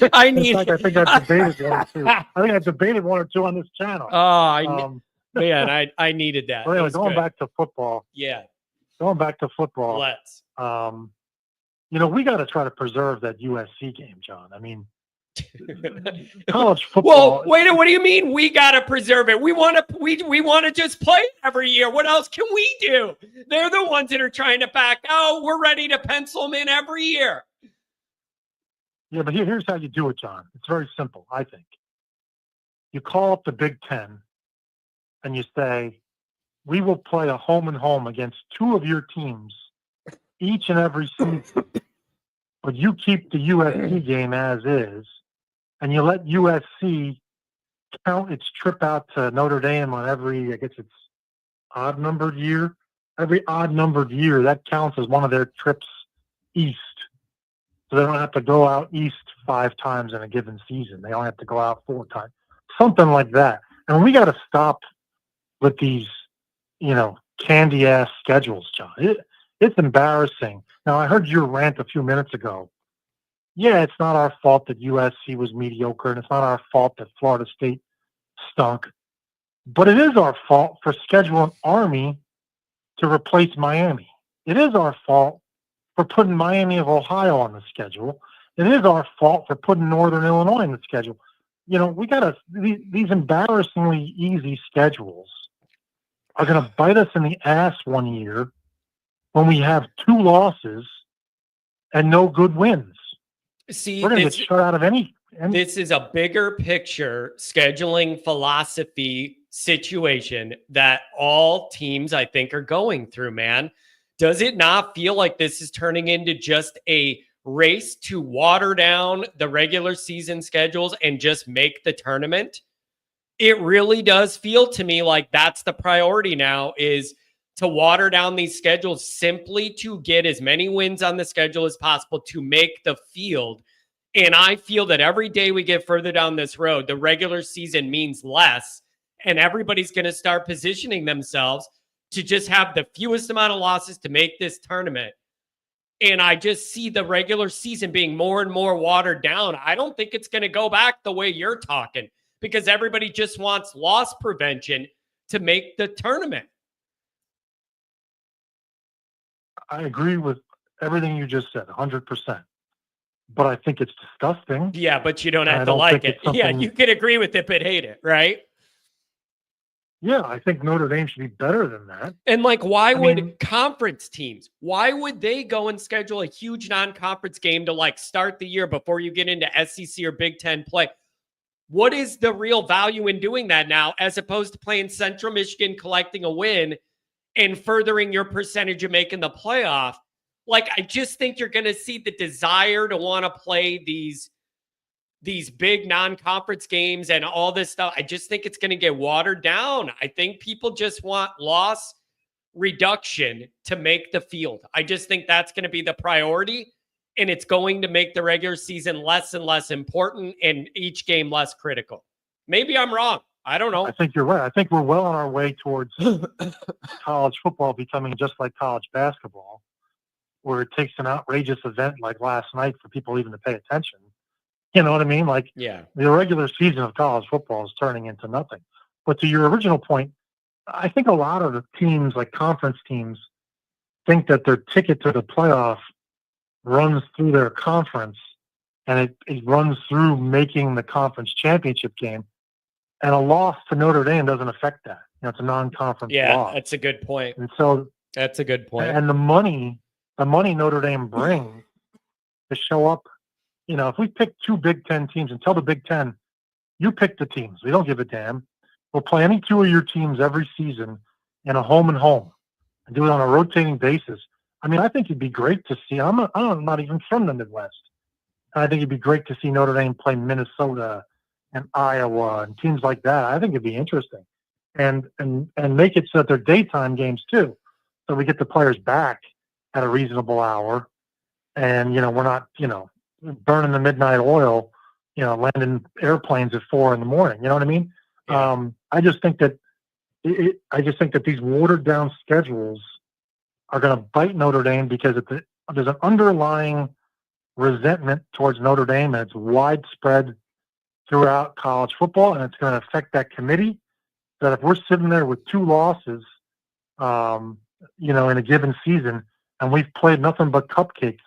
think I've debated one or two. I think I've debated one or two on this channel. Man, I needed that. Anyway, going back to football. Yeah. Going back to football. Let's. We got to try to preserve that USC game, John. I mean, college football. Well, wait, what do you mean we got to preserve it? We want to just play every year. What else can we do? They're the ones that are trying to back out. We're ready to pencil them in every year. Yeah, but here's how you do it, John. It's very simple, I think. You call up the Big Ten and you say, we will play a home and home against two of your teams each and every season. But you keep the USC game as is, and you let USC count its trip out to Notre Dame on every, I guess it's odd-numbered year. Every odd-numbered year, that counts as one of their trips east. So they don't have to go out east 5 times in a given season. They only have to go out 4 times. Something like that. And we got to stop with these, candy-ass schedules, John. It's embarrassing. Now, I heard your rant a few minutes ago. Yeah, it's not our fault that USC was mediocre, and it's not our fault that Florida State stunk. But it is our fault for scheduling Army to replace Miami. It is our fault for putting Miami of Ohio on the schedule. It is our fault for putting Northern Illinois on the schedule. We got these embarrassingly easy schedules are going to bite us in the ass one year when we have 2 losses and no good wins. See, We're going to get shut out of any. This is a bigger picture scheduling philosophy situation that all teams, I think, are going through, man. Does it not feel like this is turning into just a race to water down the regular season schedules and just make the tournament? It really does feel to me like that's the priority now, is to water down these schedules simply to get as many wins on the schedule as possible to make the field. And I feel that every day we get further down this road, the regular season means less, and everybody's going to start positioning themselves to just have the fewest amount of losses to make this tournament. And I just see the regular season being more and more watered down. I don't think it's going to go back the way you're talking, because everybody just wants loss prevention to make the tournament. I agree with everything you just said, 100%. But I think it's disgusting. Yeah, but you don't have to like it. Yeah, you can agree with it, but hate it, right? Yeah, I think Notre Dame should be better than that. And like, why would conference teams, why would they go and schedule a huge non-conference game to like start the year before you get into SEC or Big Ten play? What is the real value in doing that now, as opposed to playing Central Michigan, collecting a win and furthering your percentage of making the playoff? Like, I just think you're going to see the desire to want to play these big non-conference games and all this stuff. I just think it's going to get watered down. I think people just want loss reduction to make the field. I just think that's going to be the priority, and it's going to make the regular season less and less important and each game less critical. Maybe I'm wrong. I don't know. I think you're right. I think we're well on our way towards college football becoming just like college basketball, where it takes an outrageous event like last night for people even to pay attention. You know what I mean? Like, yeah, the regular season of college football is turning into nothing. But to your original point, I think a lot of the teams, like conference teams, think that their ticket to the playoff runs through their conference, and it runs through making the conference championship game. And a loss to Notre Dame doesn't affect that. You know, it's a non-conference loss. That's a good point. And so that's a good point. And the money Notre Dame brings to show up. You know, if we pick two Big Ten teams and tell the Big Ten, you pick the teams, we don't give a damn. We'll play any two of your teams every season in a home and home, and do it on a rotating basis. I mean, I think it'd be great to see. I'm not even from the Midwest. I think it'd be great to see Notre Dame play Minnesota and Iowa and teams like that. I think it'd be interesting, and make it so that they're daytime games too, so we get the players back at a reasonable hour, and we're not burning the midnight oil, landing airplanes at 4 a.m. You know what I mean? Yeah. I just think that these watered down schedules are going to bite Notre Dame, because there's an underlying resentment towards Notre Dame, and it's widespread throughout college football, and it's going to affect that committee. That if we're sitting there with 2 losses, in a given season, and we've played nothing but cupcakes,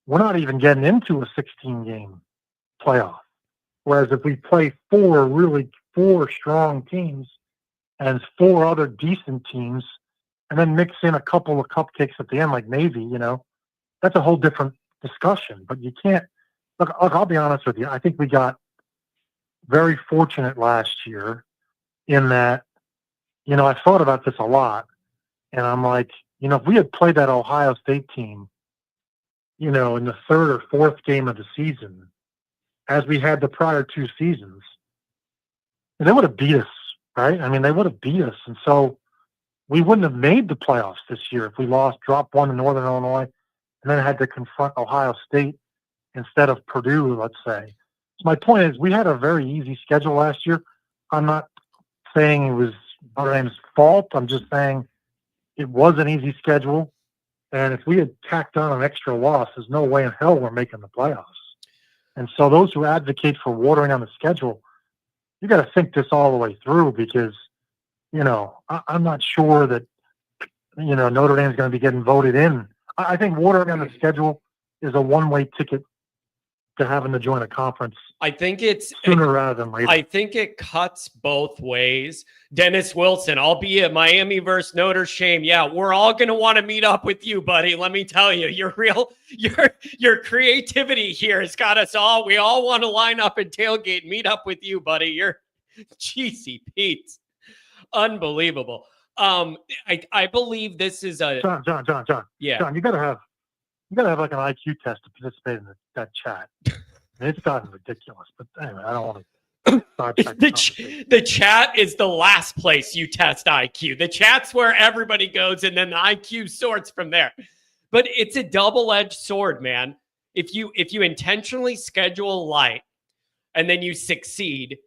we're not even getting into a 16-game playoff. Whereas if we play 4 strong teams and 4 other decent teams, and then mix in a couple of cupcakes at the end, like Navy, that's a whole different discussion. But you can't look. I'll be honest with you. I think we got very fortunate last year in that, I thought about this a lot, and I'm like, if we had played that Ohio State team, in the 3rd or 4th game of the season, as we had the prior 2 seasons, they would have beat us, right? I mean, they would have beat us. And so we wouldn't have made the playoffs this year if we dropped 1 in Northern Illinois, and then had to confront Ohio State instead of Purdue, let's say. So my point is, we had a very easy schedule last year. I'm not saying it was Notre Dame's fault. I'm just saying it was an easy schedule. And if we had tacked on an extra loss, there's no way in hell we're making the playoffs. And so those who advocate for watering on the schedule, you got to think this all the way through, because, I'm not sure that, Notre Dame's going to be getting voted in. I think watering on the schedule is a one-way ticket to having to join a conference I think it's sooner rather than later. I think it cuts both ways. Dennis Wilson, albeit Miami versus Notre, shame. Yeah, we're all going to want to meet up with you, buddy. Let me tell you, your creativity here has got us all. We all want to line up and tailgate and meet up with you, buddy. You're cheesy Pete. Unbelievable. I believe this is a John. yeah. John, you gotta have like an IQ test to participate in that chat. And it's gotten ridiculous. But anyway, I don't want to. The chat is the last place you test IQ. The chat's where everybody goes, and then the IQ sorts from there. But it's a double-edged sword, man. If you intentionally schedule light and then you succeed,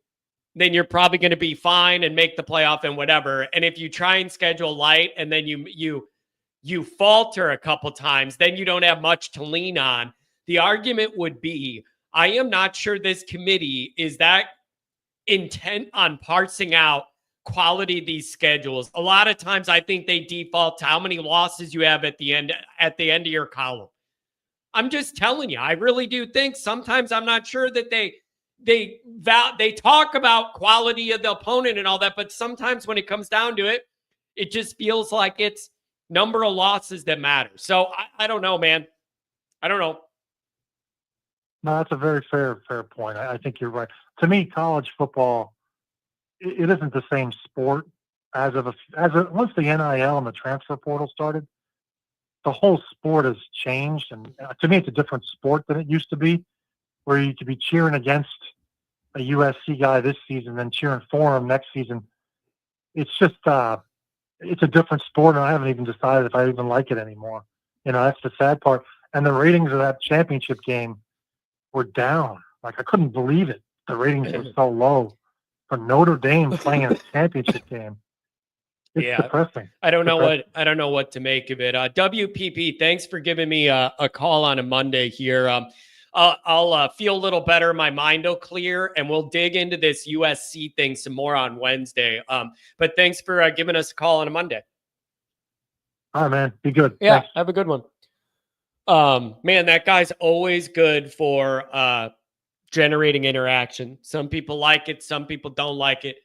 then you're probably going to be fine and make the playoff and whatever. And if you try and schedule light and then you falter a couple times, then you don't have much to lean on. The argument would be, I am not sure this committee is that intent on parsing out quality of these schedules. A lot of times I think they default to how many losses you have at the end of your column. I'm just telling you, I really do think sometimes I'm not sure that they talk about quality of the opponent and all that, but sometimes when it comes down to it, it just feels like it's number of losses that matter. So I don't know, man. I don't know. No, that's a very fair point. I think you're right. To me, college football, it isn't the same sport as once the NIL and the transfer portal started. The whole sport has changed, and to me, it's a different sport than it used to be, where you could be cheering against a USC guy this season, then cheering for him next season. It's just it's a different sport, and I haven't even decided if I even like it anymore. That's the sad part. And the ratings of that championship game were down. Like, I couldn't believe it. The ratings were so low for Notre Dame playing a championship game. It's depressing. I don't know what to make of it. WPP, thanks for giving me a call on a Monday here. I'll feel a little better. My mind will clear, and we'll dig into this USC thing some more on Wednesday. But thanks for giving us a call on a Monday. All right, man. Be good. Yeah, Thanks. have a good one. Man, that guy's always good for generating interaction. Some people like it, some people don't like it.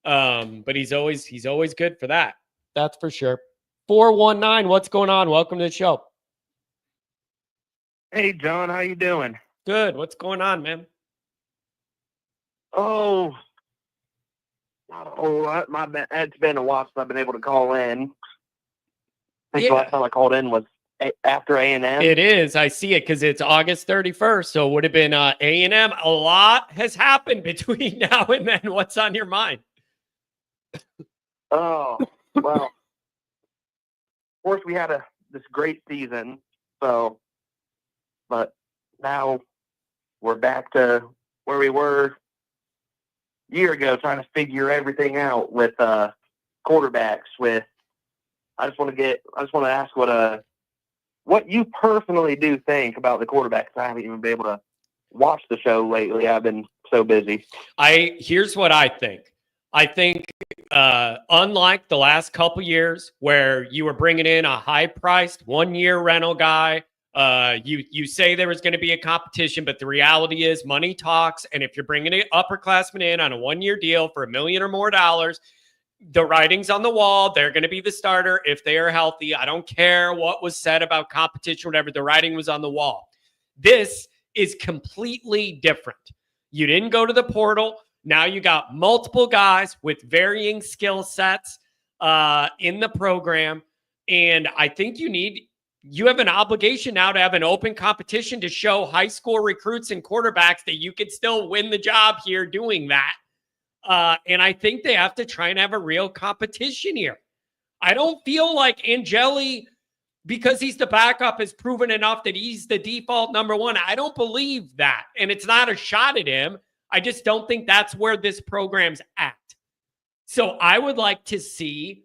But he's always good for that. That's for sure. 419, what's going on? Welcome to the show. Hey, John, how you doing? Good. What's going on, man? Oh, my bad. It's been a while since I've been able to call in. I think the last time I called in was after A&M. It is. I see it because it's August 31st. So it would have been A&M. A lot has happened between now and then. What's on your mind? Oh, well, of course we had this great season. So, but now we're back to where we were a year ago, trying to figure everything out with quarterbacks. I just want to ask what you personally do think about the quarterbacks. I haven't even been able to watch the show lately. I've been so busy. Here's what I think. I think unlike the last couple years where you were bringing in a high-priced one-year rental guy, you say there was going to be a competition, but the reality is money talks. And if you're bringing an upperclassman in on a one-year deal for $1 million or more, the writing's on the wall. They're going to be the starter if they are healthy. I don't care what was said about competition, whatever. The writing was on the wall. This is completely different. You didn't go to the portal. Now you got multiple guys with varying skill sets in the program. And I think you have an obligation now to have an open competition to show high school recruits and quarterbacks that you could still win the job here doing that. And I think they have to try and have a real competition here. I don't feel like Angeli, because he's the backup, has proven enough that he's the default number one. I don't believe that. And it's not a shot at him. I just don't think that's where this program's at. So I would like to see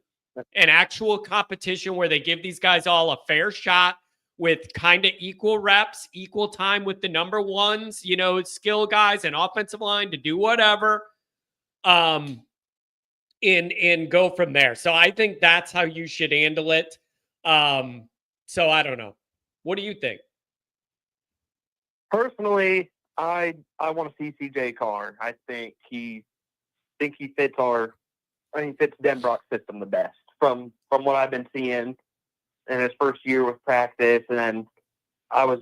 an actual competition where they give these guys all a fair shot with kind of equal reps, equal time with the number ones, skill guys and offensive line to do whatever. And go from there. So I think that's how you should handle it. So I don't know. What do you think? Personally, I want to see CJ Carr. I think he fits Denbrock's system the best from what I've been seeing in his first year with practice, and then I was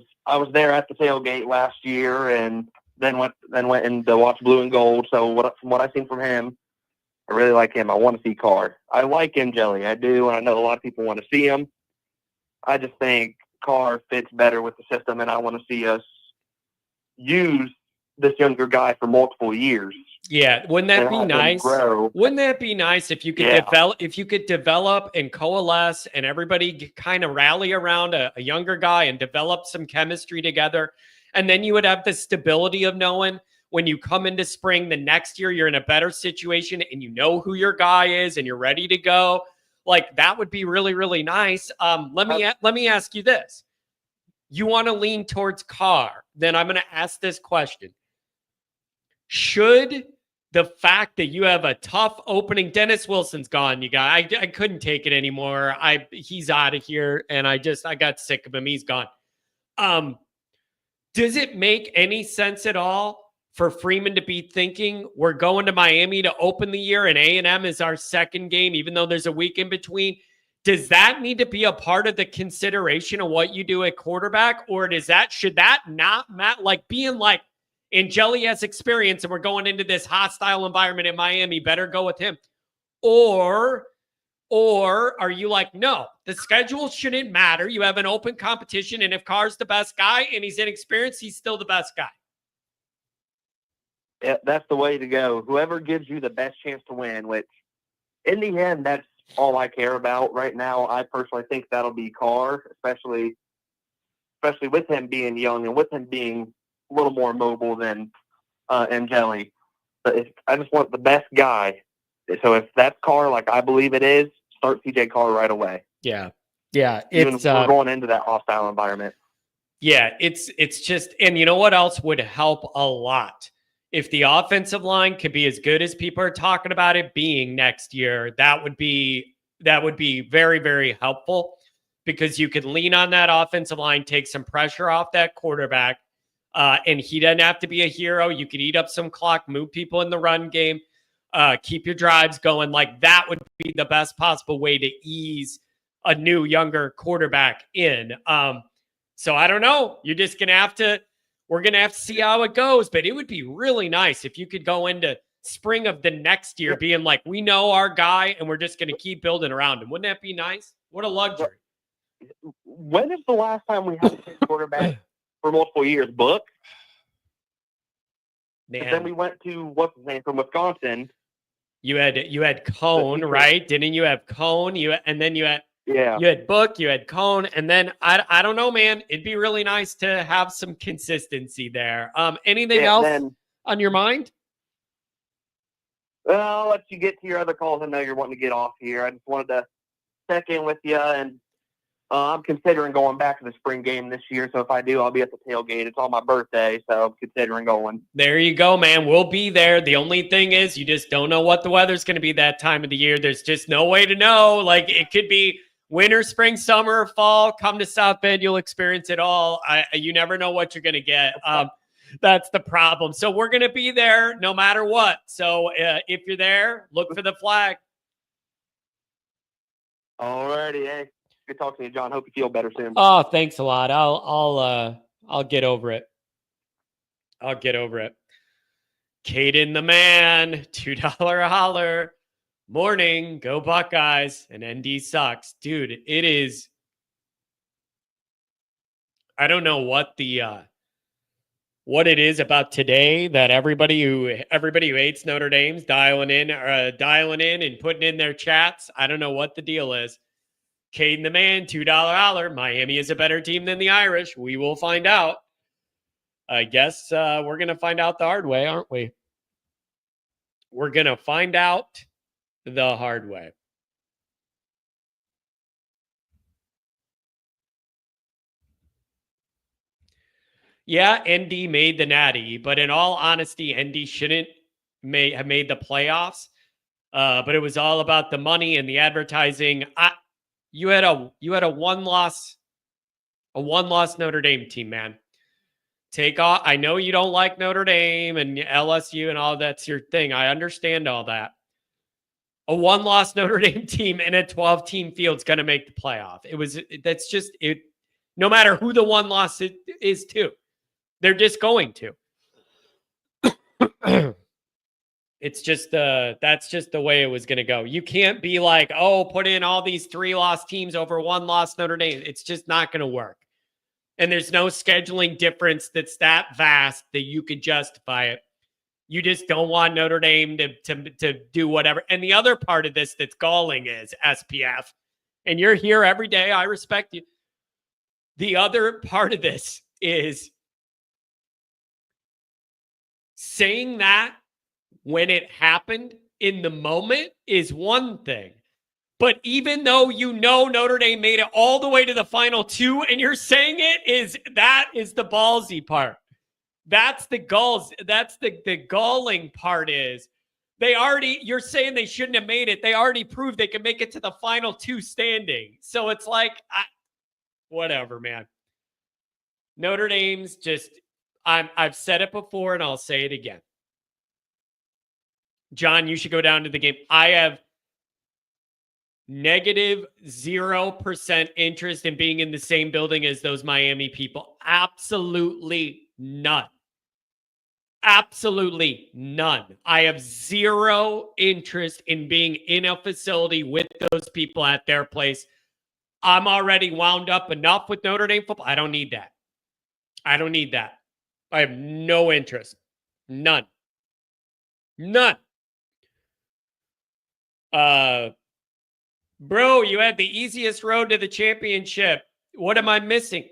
there at the tailgate last year, and then went in to watch Blue and Gold. So from what I've seen from him, I really like him. I want to see Carr. I like him, Jelly. I do, and I know a lot of people want to see him. I just think Carr fits better with the system, and I want to see us use this younger guy for multiple years. Yeah, wouldn't that be nice? Wouldn't that be nice if you could develop and coalesce and everybody kind of rally around a younger guy and develop some chemistry together, and then you would have the stability of knowing when you come into spring the next year you're in a better situation and you know who your guy is and you're ready to go. Like that would be really, really nice. Let me ask you this: you want to lean towards Carr? Then I'm going to ask this question. Should the fact that you have a tough opening, Dennis Wilson's gone, you guys, I couldn't take it anymore. He's out of here, and I got sick of him. He's gone. Does it make any sense at all for Freeman to be thinking we're going to Miami to open the year and A&M is our second game, even though there's a week in between? Does that need to be a part of the consideration of what you do at quarterback, or should that not matter? Like being like, Angeli has experience and we're going into this hostile environment in Miami, better go with him. Or are you like, no, the schedule shouldn't matter. You have an open competition, and if Carr's the best guy and he's inexperienced, he's still the best guy. Yeah, that's the way to go. Whoever gives you the best chance to win, which in the end, that's all I care about right now. I personally think that'll be Carr, especially with him being young and with him being a little more mobile than Angeli. But I just want the best guy. So if that's Carr, like I believe it is, start CJ Carr right away. Yeah. Even we're going into that hostile environment. Yeah, it's just, and you know what else would help a lot? If the offensive line could be as good as people are talking about it being next year, that would be very, very helpful, because you could lean on that offensive line, take some pressure off that quarterback. And he doesn't have to be a hero. You could eat up some clock, move people in the run game, keep your drives going. Like that would be the best possible way to ease a new, younger quarterback in. So I don't know. We're going to have to see how it goes, but it would be really nice if you could go into spring of the next year being like, we know our guy and we're just going to keep building around him. Wouldn't that be nice? What a luxury. When is the last time we had a quarterback for multiple years? Book? Then we went to, what's his name, from Wisconsin. You had Cone, right? Didn't you have Cone? You had Book, you had Cone, and then I don't know, man. It'd be really nice to have some consistency there. Anything else on your mind? Well, I'll let you get to your other calls. I know you're wanting to get off here. I just wanted to check in with you, and I'm considering going back to the spring game this year. So if I do, I'll be at the tailgate. It's on my birthday, so I'm considering going. There you go, man. We'll be there. The only thing is you just don't know what the weather's going to be that time of the year. There's just no way to know. Like it could be winter, spring, summer, fall. Come to South Bend. You'll experience it all. You never know what you're going to get. That's the problem. So we're going to be there no matter what. So if you're there, look for the flag. All righty. Hey. Good talking to you, John. Hope you feel better soon. Oh, thanks a lot. I'll get over it. Caden the man, $2 holler. Morning, go Buckeyes, and ND sucks. Dude, it is. I don't know what it is about today that everybody who hates Notre Dame's dialing in and putting in their chats. I don't know what the deal is. Caden the man, $2 holler. Miami is a better team than the Irish. We will find out. I guess we're going to find out the hard way, aren't we? We're going to find out the hard way. Yeah, ND made the Natty, but in all honesty, ND shouldn't have made the playoffs. But it was all about the money and the advertising. You had a one loss Notre Dame team, man. Take off. I know you don't like Notre Dame and LSU and all that's your thing. I understand all that. A one-loss Notre Dame team in a 12-team field is going to make the playoff. That's just it. No matter who the one loss is to, they're just going to. It's just that's just the way it was going to go. You can't be like, oh, put in all these 3-loss teams over one-loss Notre Dame. It's just not going to work. And there's no scheduling difference that's that vast that you could justify it. You just don't want Notre Dame to do whatever. And the other part of this that's galling is SPF. And you're here every day. I respect you. The other part of this is saying that when it happened in the moment is one thing. But even though you know Notre Dame made it all the way to the final 2 and you're saying that is the ballsy part. That's the galling part is you're saying they shouldn't have made it. They already proved they could make it to the final 2 standing. So it's like, whatever, man. Notre Dame's just, I've said it before and I'll say it again. John, you should go down to the game. I have negative 0% interest in being in the same building as those Miami people. Absolutely none. Absolutely none. I have 0 interest in being in a facility with those people at their place. I'm already wound up enough with Notre Dame football. I don't need that. I don't need that. I have no interest. None. None. Bro, you had the easiest road to the championship. What am I missing?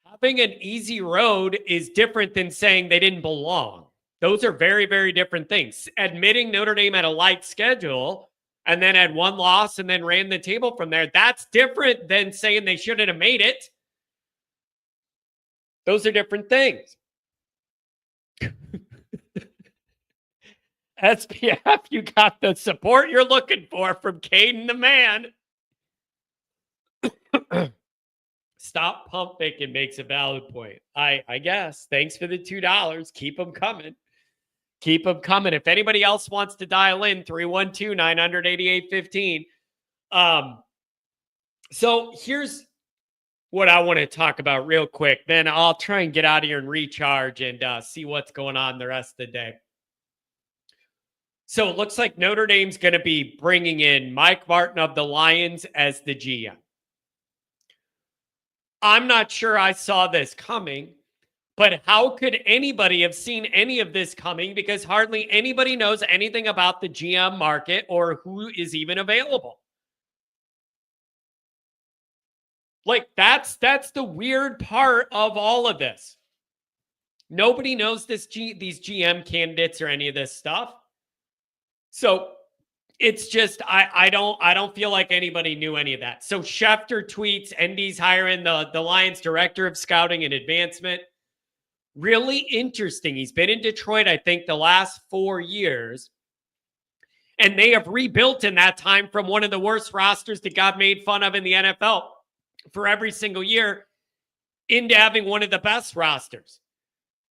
Having an easy road is different than saying they didn't belong. Those are very, very different things. Admitting Notre Dame had a light schedule and then had 1 loss and then ran the table from there, that's different than saying they shouldn't have made it. Those are different things. SPF, you got the support you're looking for from Caden the man. Stop pump faking makes a valid point. I guess. Thanks for the $2. Keep them coming. Keep them coming. If anybody else wants to dial in, 312-988-15. So here's what I want to talk about real quick. Then I'll try and get out of here and recharge and see what's going on the rest of the day. So it looks like Notre Dame's going to be bringing in Mike Martin of the Lions as the GM. I'm not sure I saw this coming, but how could anybody have seen any of this coming? Because hardly anybody knows anything about the GM market or who is even available. Like, that's the weird part of all of this. Nobody knows these GM candidates or any of this stuff. So it's just, I don't feel like anybody knew any of that. So Schefter tweets, ND's hiring the Lions director of scouting and advancement. Really interesting. He's been in Detroit, I think, the last 4 years. And they have rebuilt in that time from one of the worst rosters that got made fun of in the NFL for every single year into having one of the best rosters.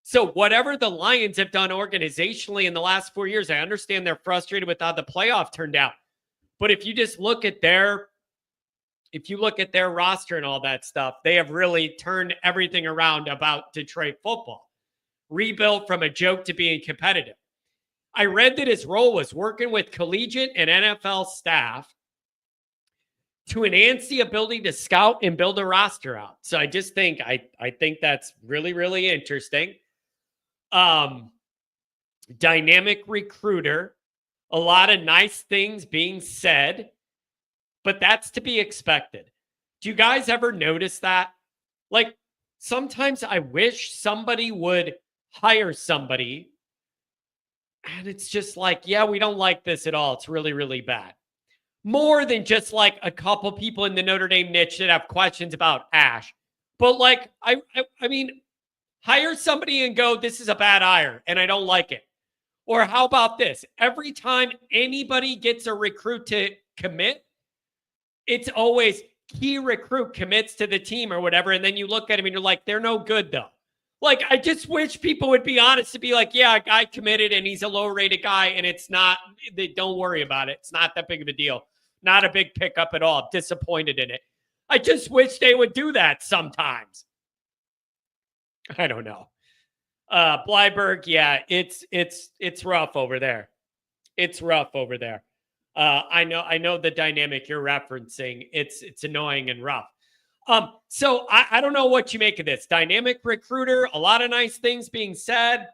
So whatever the Lions have done organizationally in the last 4 years, I understand they're frustrated with how the playoff turned out. But if you just look at their roster and all that stuff, they have really turned everything around about Detroit football. Rebuilt from a joke to being competitive. I read that his role was working with collegiate and NFL staff to enhance the ability to scout and build a roster out. So I just think, I think that's really, really interesting. Dynamic recruiter, a lot of nice things being said, but that's to be expected. Do you guys ever notice that? Like, sometimes I wish somebody would hire somebody and it's just like, yeah, we don't like this at all. It's really, really bad. More than just like a couple people in the Notre Dame niche that have questions about Ash. But like, I mean, hire somebody and go, this is a bad hire and I don't like it. Or how about this? Every time anybody gets a recruit to commit, it's always key recruit commits to the team or whatever. And then you look at him and you're like, they're no good though. Like, I just wish people would be honest to be like, yeah, a guy committed and he's a low-rated guy, and it's not, don't worry about it. It's not that big of a deal. Not a big pickup at all. I'm disappointed in it. I just wish they would do that sometimes. I don't know. Blyberg, yeah, it's rough over there. It's rough over there. I know the dynamic you're referencing. It's annoying and rough. So I don't know what you make of this. Dynamic recruiter, a lot of nice things being said.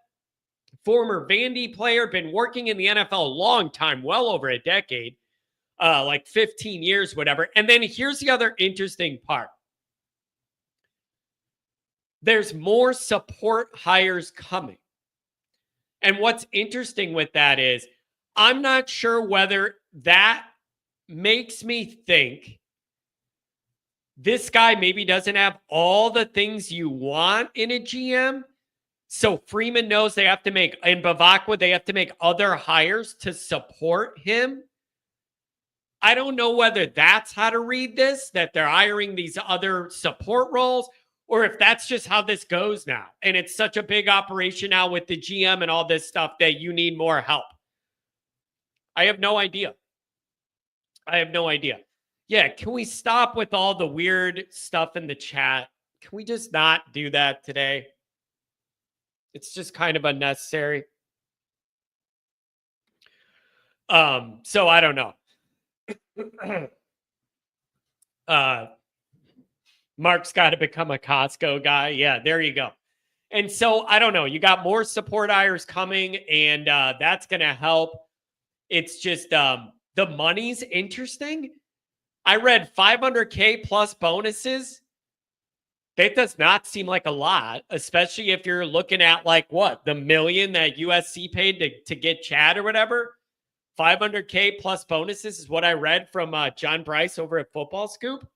Former Vandy player, been working in the NFL a long time, well over a decade, like 15 years, whatever. And then here's the other interesting part. There's more support hires coming. And what's interesting with that is I'm not sure whether that makes me think this guy maybe doesn't have all the things you want in a GM. So Freeman knows they have to make, in Bavakwa, they have to make other hires to support him. I don't know whether that's how to read this, that they're hiring these other support roles, or if that's just how this goes now. And it's such a big operation now with the GM and all this stuff that you need more help. I have no idea. Yeah, can we stop with all the weird stuff in the chat? Can we just not do that today? It's just kind of unnecessary. So I don't know. Mark's got to become a Costco guy. Yeah, there you go. And so I don't know. You got more support hires coming, and that's going to help. It's just the money's interesting. I read $500K plus bonuses. That does not seem like a lot, especially if you're looking at like what, the $1 million that USC paid to get Chad or whatever. $500K plus bonuses is what I read from John Bryce over at Football Scoop.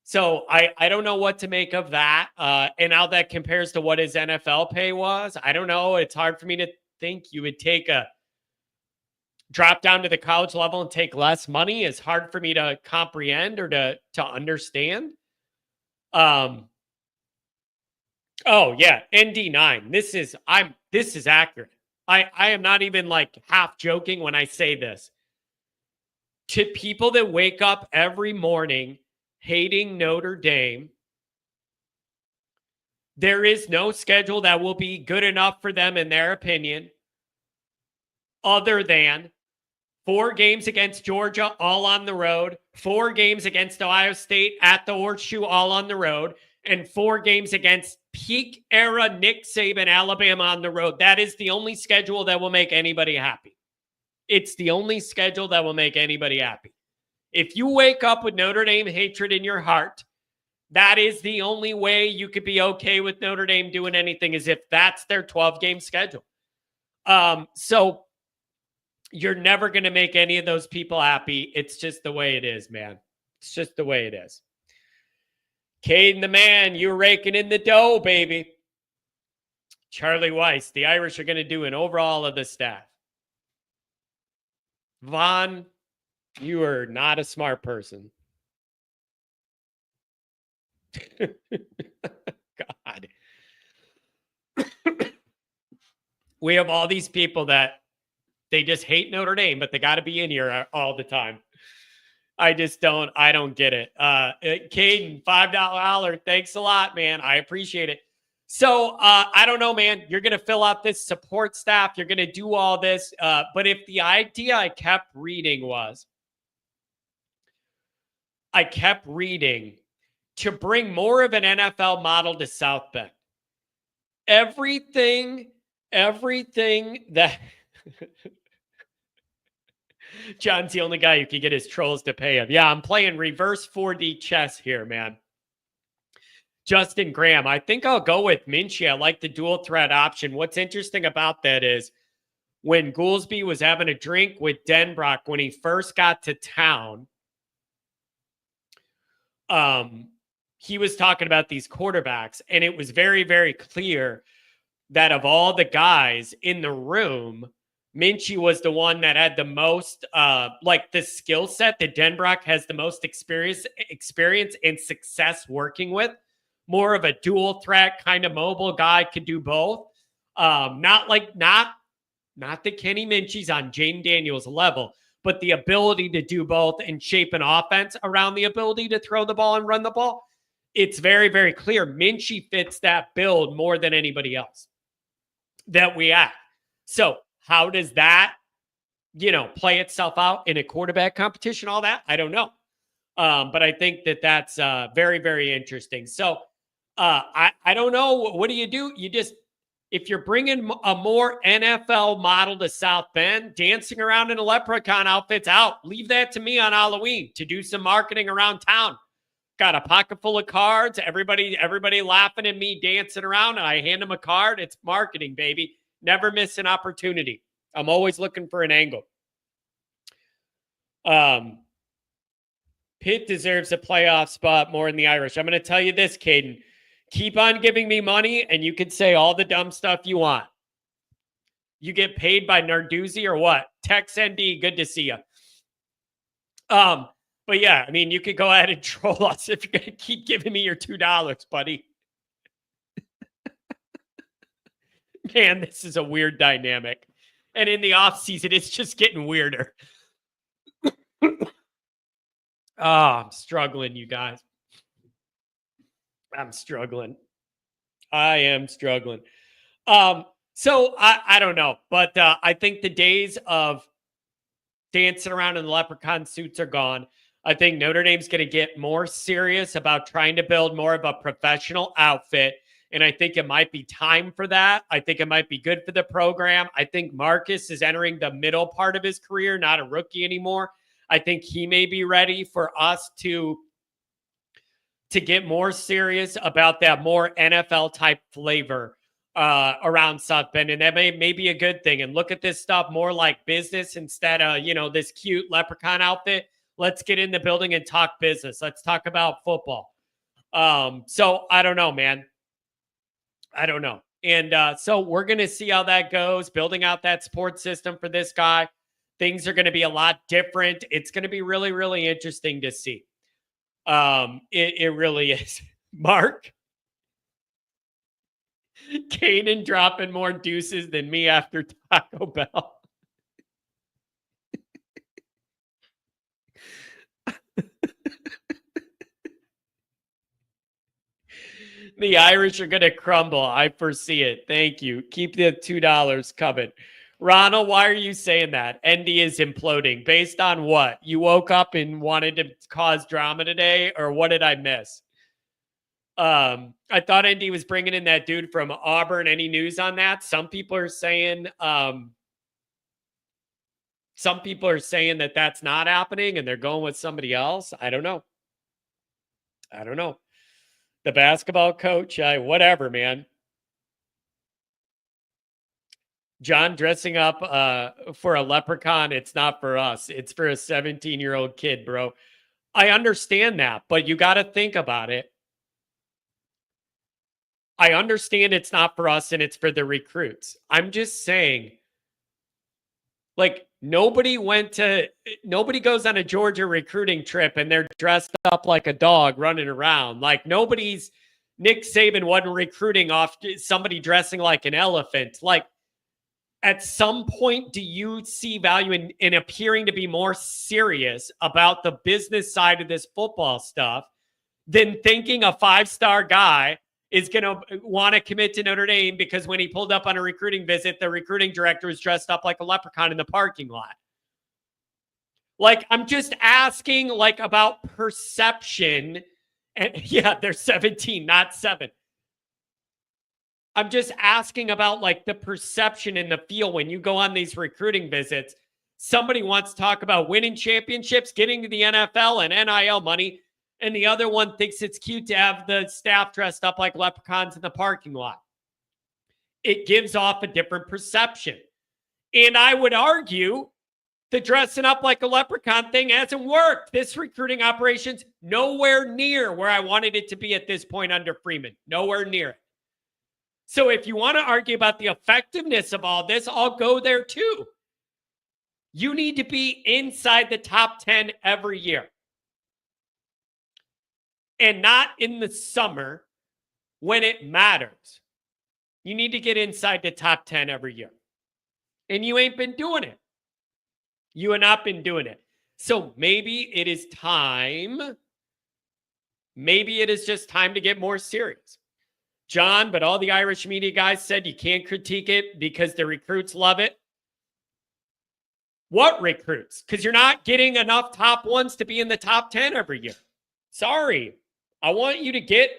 So I don't know what to make of that and how that compares to what his NFL pay was. I don't know. It's hard for me to think you would take a drop down to the college level and take less money. It's hard for me to comprehend or to understand. Oh yeah, ND9. This is accurate. I am not even like half joking when I say this. To people that wake up every morning hating Notre Dame, there is no schedule that will be good enough for them in their opinion, other than 4 games against Georgia, all on the road, 4 games against Ohio State at the Horseshoe, all on the road, and 4 games against peak era Nick Saban, Alabama on the road. That is the only schedule that will make anybody happy. It's the only schedule that will make anybody happy. If you wake up with Notre Dame hatred in your heart, that is the only way you could be okay with Notre Dame doing anything, is if that's their 12-game schedule. So you're never going to make any of those people happy. It's just the way it is, man. It's just the way it is. Caden the man, you're raking in the dough, baby. Charlie Weiss, the Irish are going to do an overhaul of the staff. Vaughn, you are not a smart person. God. We have all these people that they just hate Notre Dame, but they got to be in here all the time. I don't get it. Caden, $5 thanks a lot, man. I appreciate it. So I don't know, man. You're going to fill out this support staff. You're going to do all this. But if the idea I kept reading to bring more of an NFL model to South Bend. Everything that John's the only guy who can get his trolls to pay him. Yeah, I'm playing reverse 4D chess here, man. Justin Graham, I think I'll go with Minchie. I like the dual threat option. What's interesting about that is when Goolsby was having a drink with Denbrock when he first got to town, he was talking about these quarterbacks, and it was very, very clear that of all the guys in the room, Minchie was the one that had the most, the skill set that Denbrock has the most experience and success working with more of a dual threat kind of mobile guy, could do both. Not that Kenny Minchie's on Jaden Daniels' level, but the ability to do both and shape an offense around the ability to throw the ball and run the ball. It's very, very clear Minchie fits that build more than anybody else that we have. So how does that, play itself out in a quarterback competition, all that? I don't know. But I think that's very, very interesting. So I don't know. What do? You just, if you're bringing a more NFL model to South Bend, dancing around in a leprechaun outfit's out. Leave that to me on Halloween to do some marketing around town. Got a pocket full of cards. Everybody laughing at me dancing around. And I hand them a card. It's marketing, baby. Never miss an opportunity. I'm always looking for an angle. Pitt deserves a playoff spot more than the Irish. I'm going to tell you this, Caden. Keep on giving me money, and you can say all the dumb stuff you want. You get paid by Narduzzi or what? Tex ND, good to see you. But yeah, I mean, you could go ahead and troll us if you're going to keep giving me your $2, buddy. Man, this is a weird dynamic. And in the offseason, it's just getting weirder. I'm struggling, you guys. I'm struggling. I am struggling. So I don't know, but I think the days of dancing around in the leprechaun suits are gone. I think Notre Dame's going to get more serious about trying to build more of a professional outfit. And I think it might be time for that. I think it might be good for the program. I think Marcus is entering the middle part of his career, not a rookie anymore. I think he may be ready for us to get more serious about that more NFL type flavor around South Bend. And that may be a good thing. And look at this stuff more like business instead of, this cute leprechaun outfit. Let's get in the building and talk business. Let's talk about football. So I don't know, man. I don't know. And so we're going to see how that goes, building out that support system for this guy. Things are going to be a lot different. It's going to be really, really interesting to see. It really is. Mark, Kanan dropping more deuces than me after Taco Bell. The Irish are going to crumble. I foresee it. Thank you. Keep the $2 coming. Ronald, why are you saying that? ND is imploding. Based on what? You woke up and wanted to cause drama today, or what did I miss? I thought ND was bringing in that dude from Auburn. Any news on that? Some people are saying that that's not happening and they're going with somebody else. I don't know. The basketball coach, whatever, man. John dressing up for a leprechaun, it's not for us. It's for a 17-year-old kid, bro. I understand that, but you got to think about it. I understand it's not for us and it's for the recruits. I'm just saying, like, nobody goes on a Georgia recruiting trip and they're dressed up like a dog running around. Like, Nick Saban wasn't recruiting off somebody dressing like an elephant. Like, at some point, do you see value in appearing to be more serious about the business side of this football stuff than thinking a 5-star guy is going to want to commit to Notre Dame because when he pulled up on a recruiting visit, the recruiting director was dressed up like a leprechaun in the parking lot? Like, I'm just asking, like, about perception. And yeah, they're 17, not 7. I'm just asking about, like, the perception and the feel when you go on these recruiting visits. Somebody wants to talk about winning championships, getting to the NFL and NIL money, and the other one thinks it's cute to have the staff dressed up like leprechauns in the parking lot. It gives off a different perception. And I would argue the dressing up like a leprechaun thing hasn't worked. This recruiting operation's nowhere near where I wanted it to be at this point under Freeman. Nowhere near it. So if you want to argue about the effectiveness of all this, I'll go there too. You need to be inside the top 10 every year. And not in the summer when it matters, you need to get inside the top 10 every year. And you ain't been doing it. You have not been doing it. So maybe it is time. Maybe it is just time to get more serious. John, but all the Irish media guys said you can't critique it because the recruits love it. What recruits? Because you're not getting enough top ones to be in the top 10 every year. Sorry. I want you to get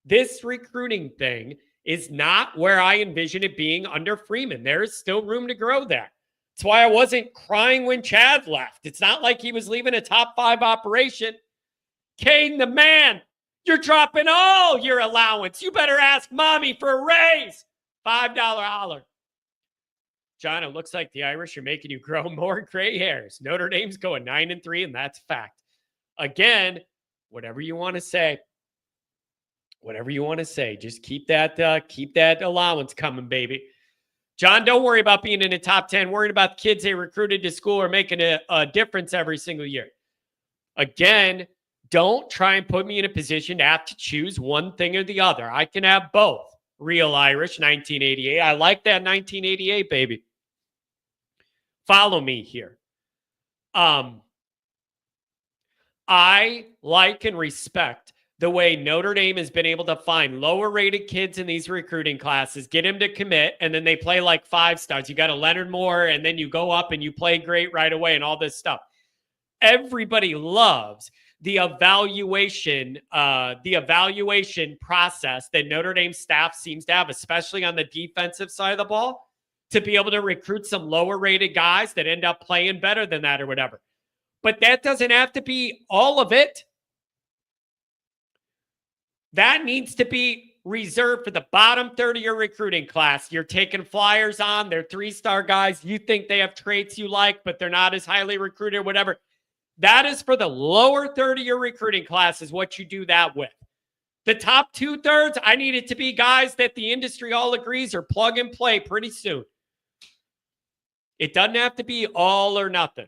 this recruiting thing is not where I envision it being under Freeman. There is still room to grow there. That's why I wasn't crying when Chad left. It's not like he was leaving a top 5 operation. Caden, the man, you're dropping all your allowance. You better ask mommy for a raise. $5 holler. John, it looks like the Irish are making you grow more gray hairs. Notre Dame's going 9-3, and that's fact. Again, whatever you want to say. Whatever you want to say. Just keep that allowance coming, baby. John, don't worry about being in the top 10. Worrying about the kids they recruited to school are making a difference every single year. Again, don't try and put me in a position to have to choose one thing or the other. I can have both. Real Irish, 1988. I like that 1988, baby. Follow me here. I like and respect the way Notre Dame has been able to find lower-rated kids in these recruiting classes, get them to commit, and then they play like 5 stars. You got a Leonard Moore, and then you go up and you play great right away and all this stuff. Everybody loves the evaluation process that Notre Dame staff seems to have, especially on the defensive side of the ball, to be able to recruit some lower-rated guys that end up playing better than that or whatever. But that doesn't have to be all of it. That needs to be reserved for the bottom third of your recruiting class. You're taking flyers on. They're 3-star guys. You think they have traits you like, but they're not as highly recruited, whatever. That is for the lower third of your recruiting class is what you do that with. The top 2/3, I need it to be guys that the industry all agrees are plug and play pretty soon. It doesn't have to be all or nothing.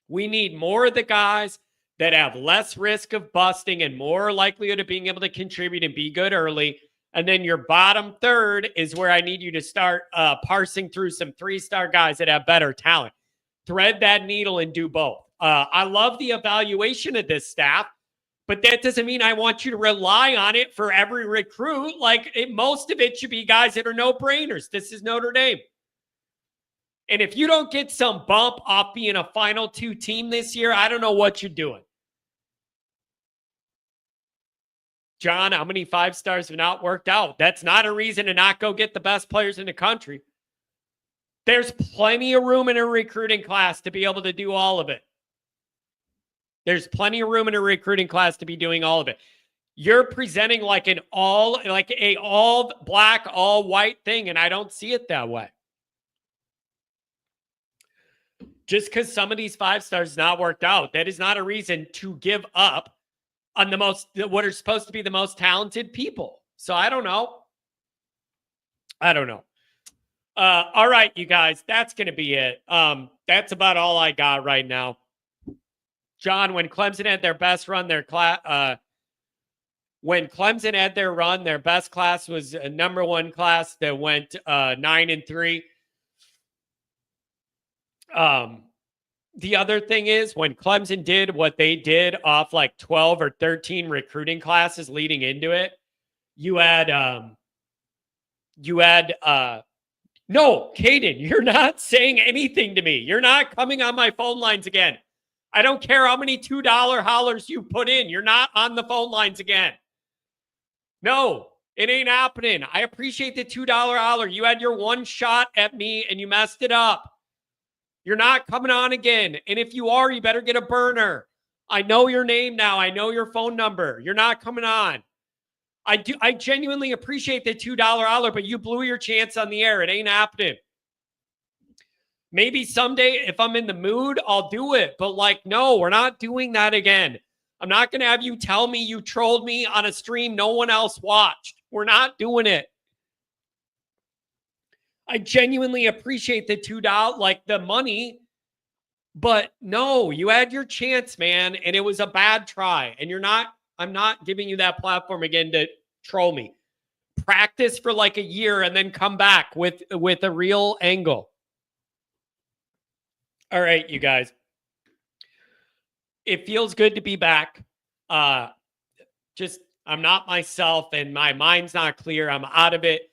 We need more of the guys that have less risk of busting and more likelihood of being able to contribute and be good early. And then your bottom third is where I need you to start parsing through some 3-star guys that have better talent. Thread that needle and do both. I love the evaluation of this staff, but that doesn't mean I want you to rely on it for every recruit. Most of it should be guys that are no-brainers. This is Notre Dame. And if you don't get some bump off being a Final 2 team this year, I don't know what you're doing. John, how many 5 stars have not worked out? That's not a reason to not go get the best players in the country. There's plenty of room in a recruiting class to be able to do all of it. There's plenty of room in a recruiting class to be doing all of it. You're presenting like a all black, all white thing, and I don't see it that way. Just because some of these 5 stars not worked out, that is not a reason to give up on what are supposed to be the most talented people. So I don't know. All right, you guys, that's going to be it. That's about all I got right now. John, when Clemson had their best run, their best class was a number 1 class that went 9-3. The other thing is when Clemson did what they did off like 12 or 13 recruiting classes leading into it, no, Caden, you're not saying anything to me. You're not coming on my phone lines again. I don't care how many $2 hollers you put in. You're not on the phone lines again. No, it ain't happening. I appreciate the $2 holler. You had your one shot at me and you messed it up. You're not coming on again. And if you are, you better get a burner. I know your name now. I know your phone number. You're not coming on. I genuinely appreciate the $2 holler, but you blew your chance on the air. It ain't happening. Maybe someday if I'm in the mood, I'll do it. But no, we're not doing that again. I'm not going to have you tell me you trolled me on a stream no one else watched. We're not doing it. I genuinely appreciate the $2, the money. But no, you had your chance, man. And it was a bad try. And I'm not giving you that platform again troll me. Practice for like a year and then come back with a real angle. All right, you guys. It feels good to be back. Just I'm not myself and my mind's not clear. I'm out of it.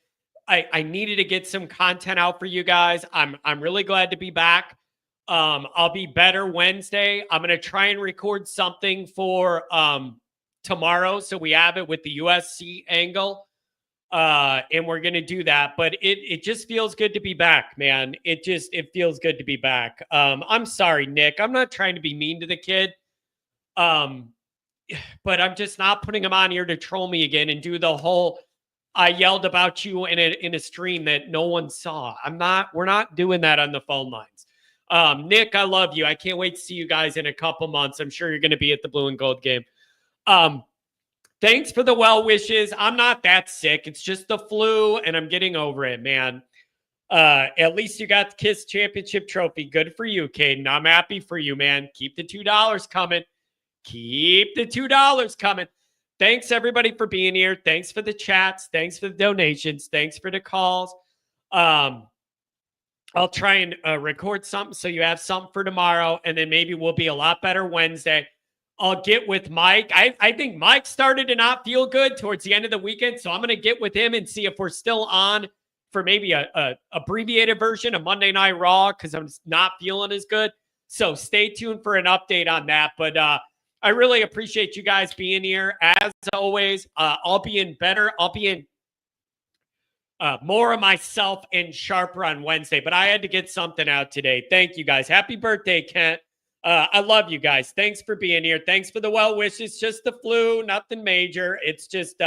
I needed to get some content out for you guys. I'm really glad to be back. I'll be better Wednesday. I'm going to try and record something for tomorrow so we have it with the USC angle. And we're going to do that, but it just feels good to be back, man. It feels good to be back. I'm sorry, Nick. I'm not trying to be mean to the kid. But I'm just not putting him on here to troll me again and do the whole, I yelled about you in a stream that no one saw. We're not doing that on the phone lines. Nick, I love you. I can't wait to see you guys in a couple months. I'm sure you're going to be at the blue and gold game. Thanks for the well wishes. I'm not that sick. It's just the flu, and I'm getting over it, man. At least you got the KISS championship trophy. Good for you, Caden. I'm happy for you, man. Keep the $2 coming. Keep the $2 coming. Thanks, everybody, for being here. Thanks for the chats. Thanks for the donations. Thanks for the calls. I'll try and record something so you have something for tomorrow, and then maybe we'll be a lot better Wednesday. I'll get with Mike. I think Mike started to not feel good towards the end of the weekend, so I'm going to get with him and see if we're still on for maybe a abbreviated version of Monday Night Raw because I'm not feeling as good. So stay tuned for an update on that. But I really appreciate you guys being here. As always, I'll be in better. I'll be in more of myself and sharper on Wednesday. But I had to get something out today. Thank you, guys. Happy birthday, Kent. I love you guys. Thanks for being here. Thanks for the well wishes. Just the flu, nothing major. It's just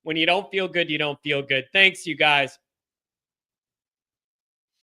when you don't feel good, you don't feel good. Thanks, you guys.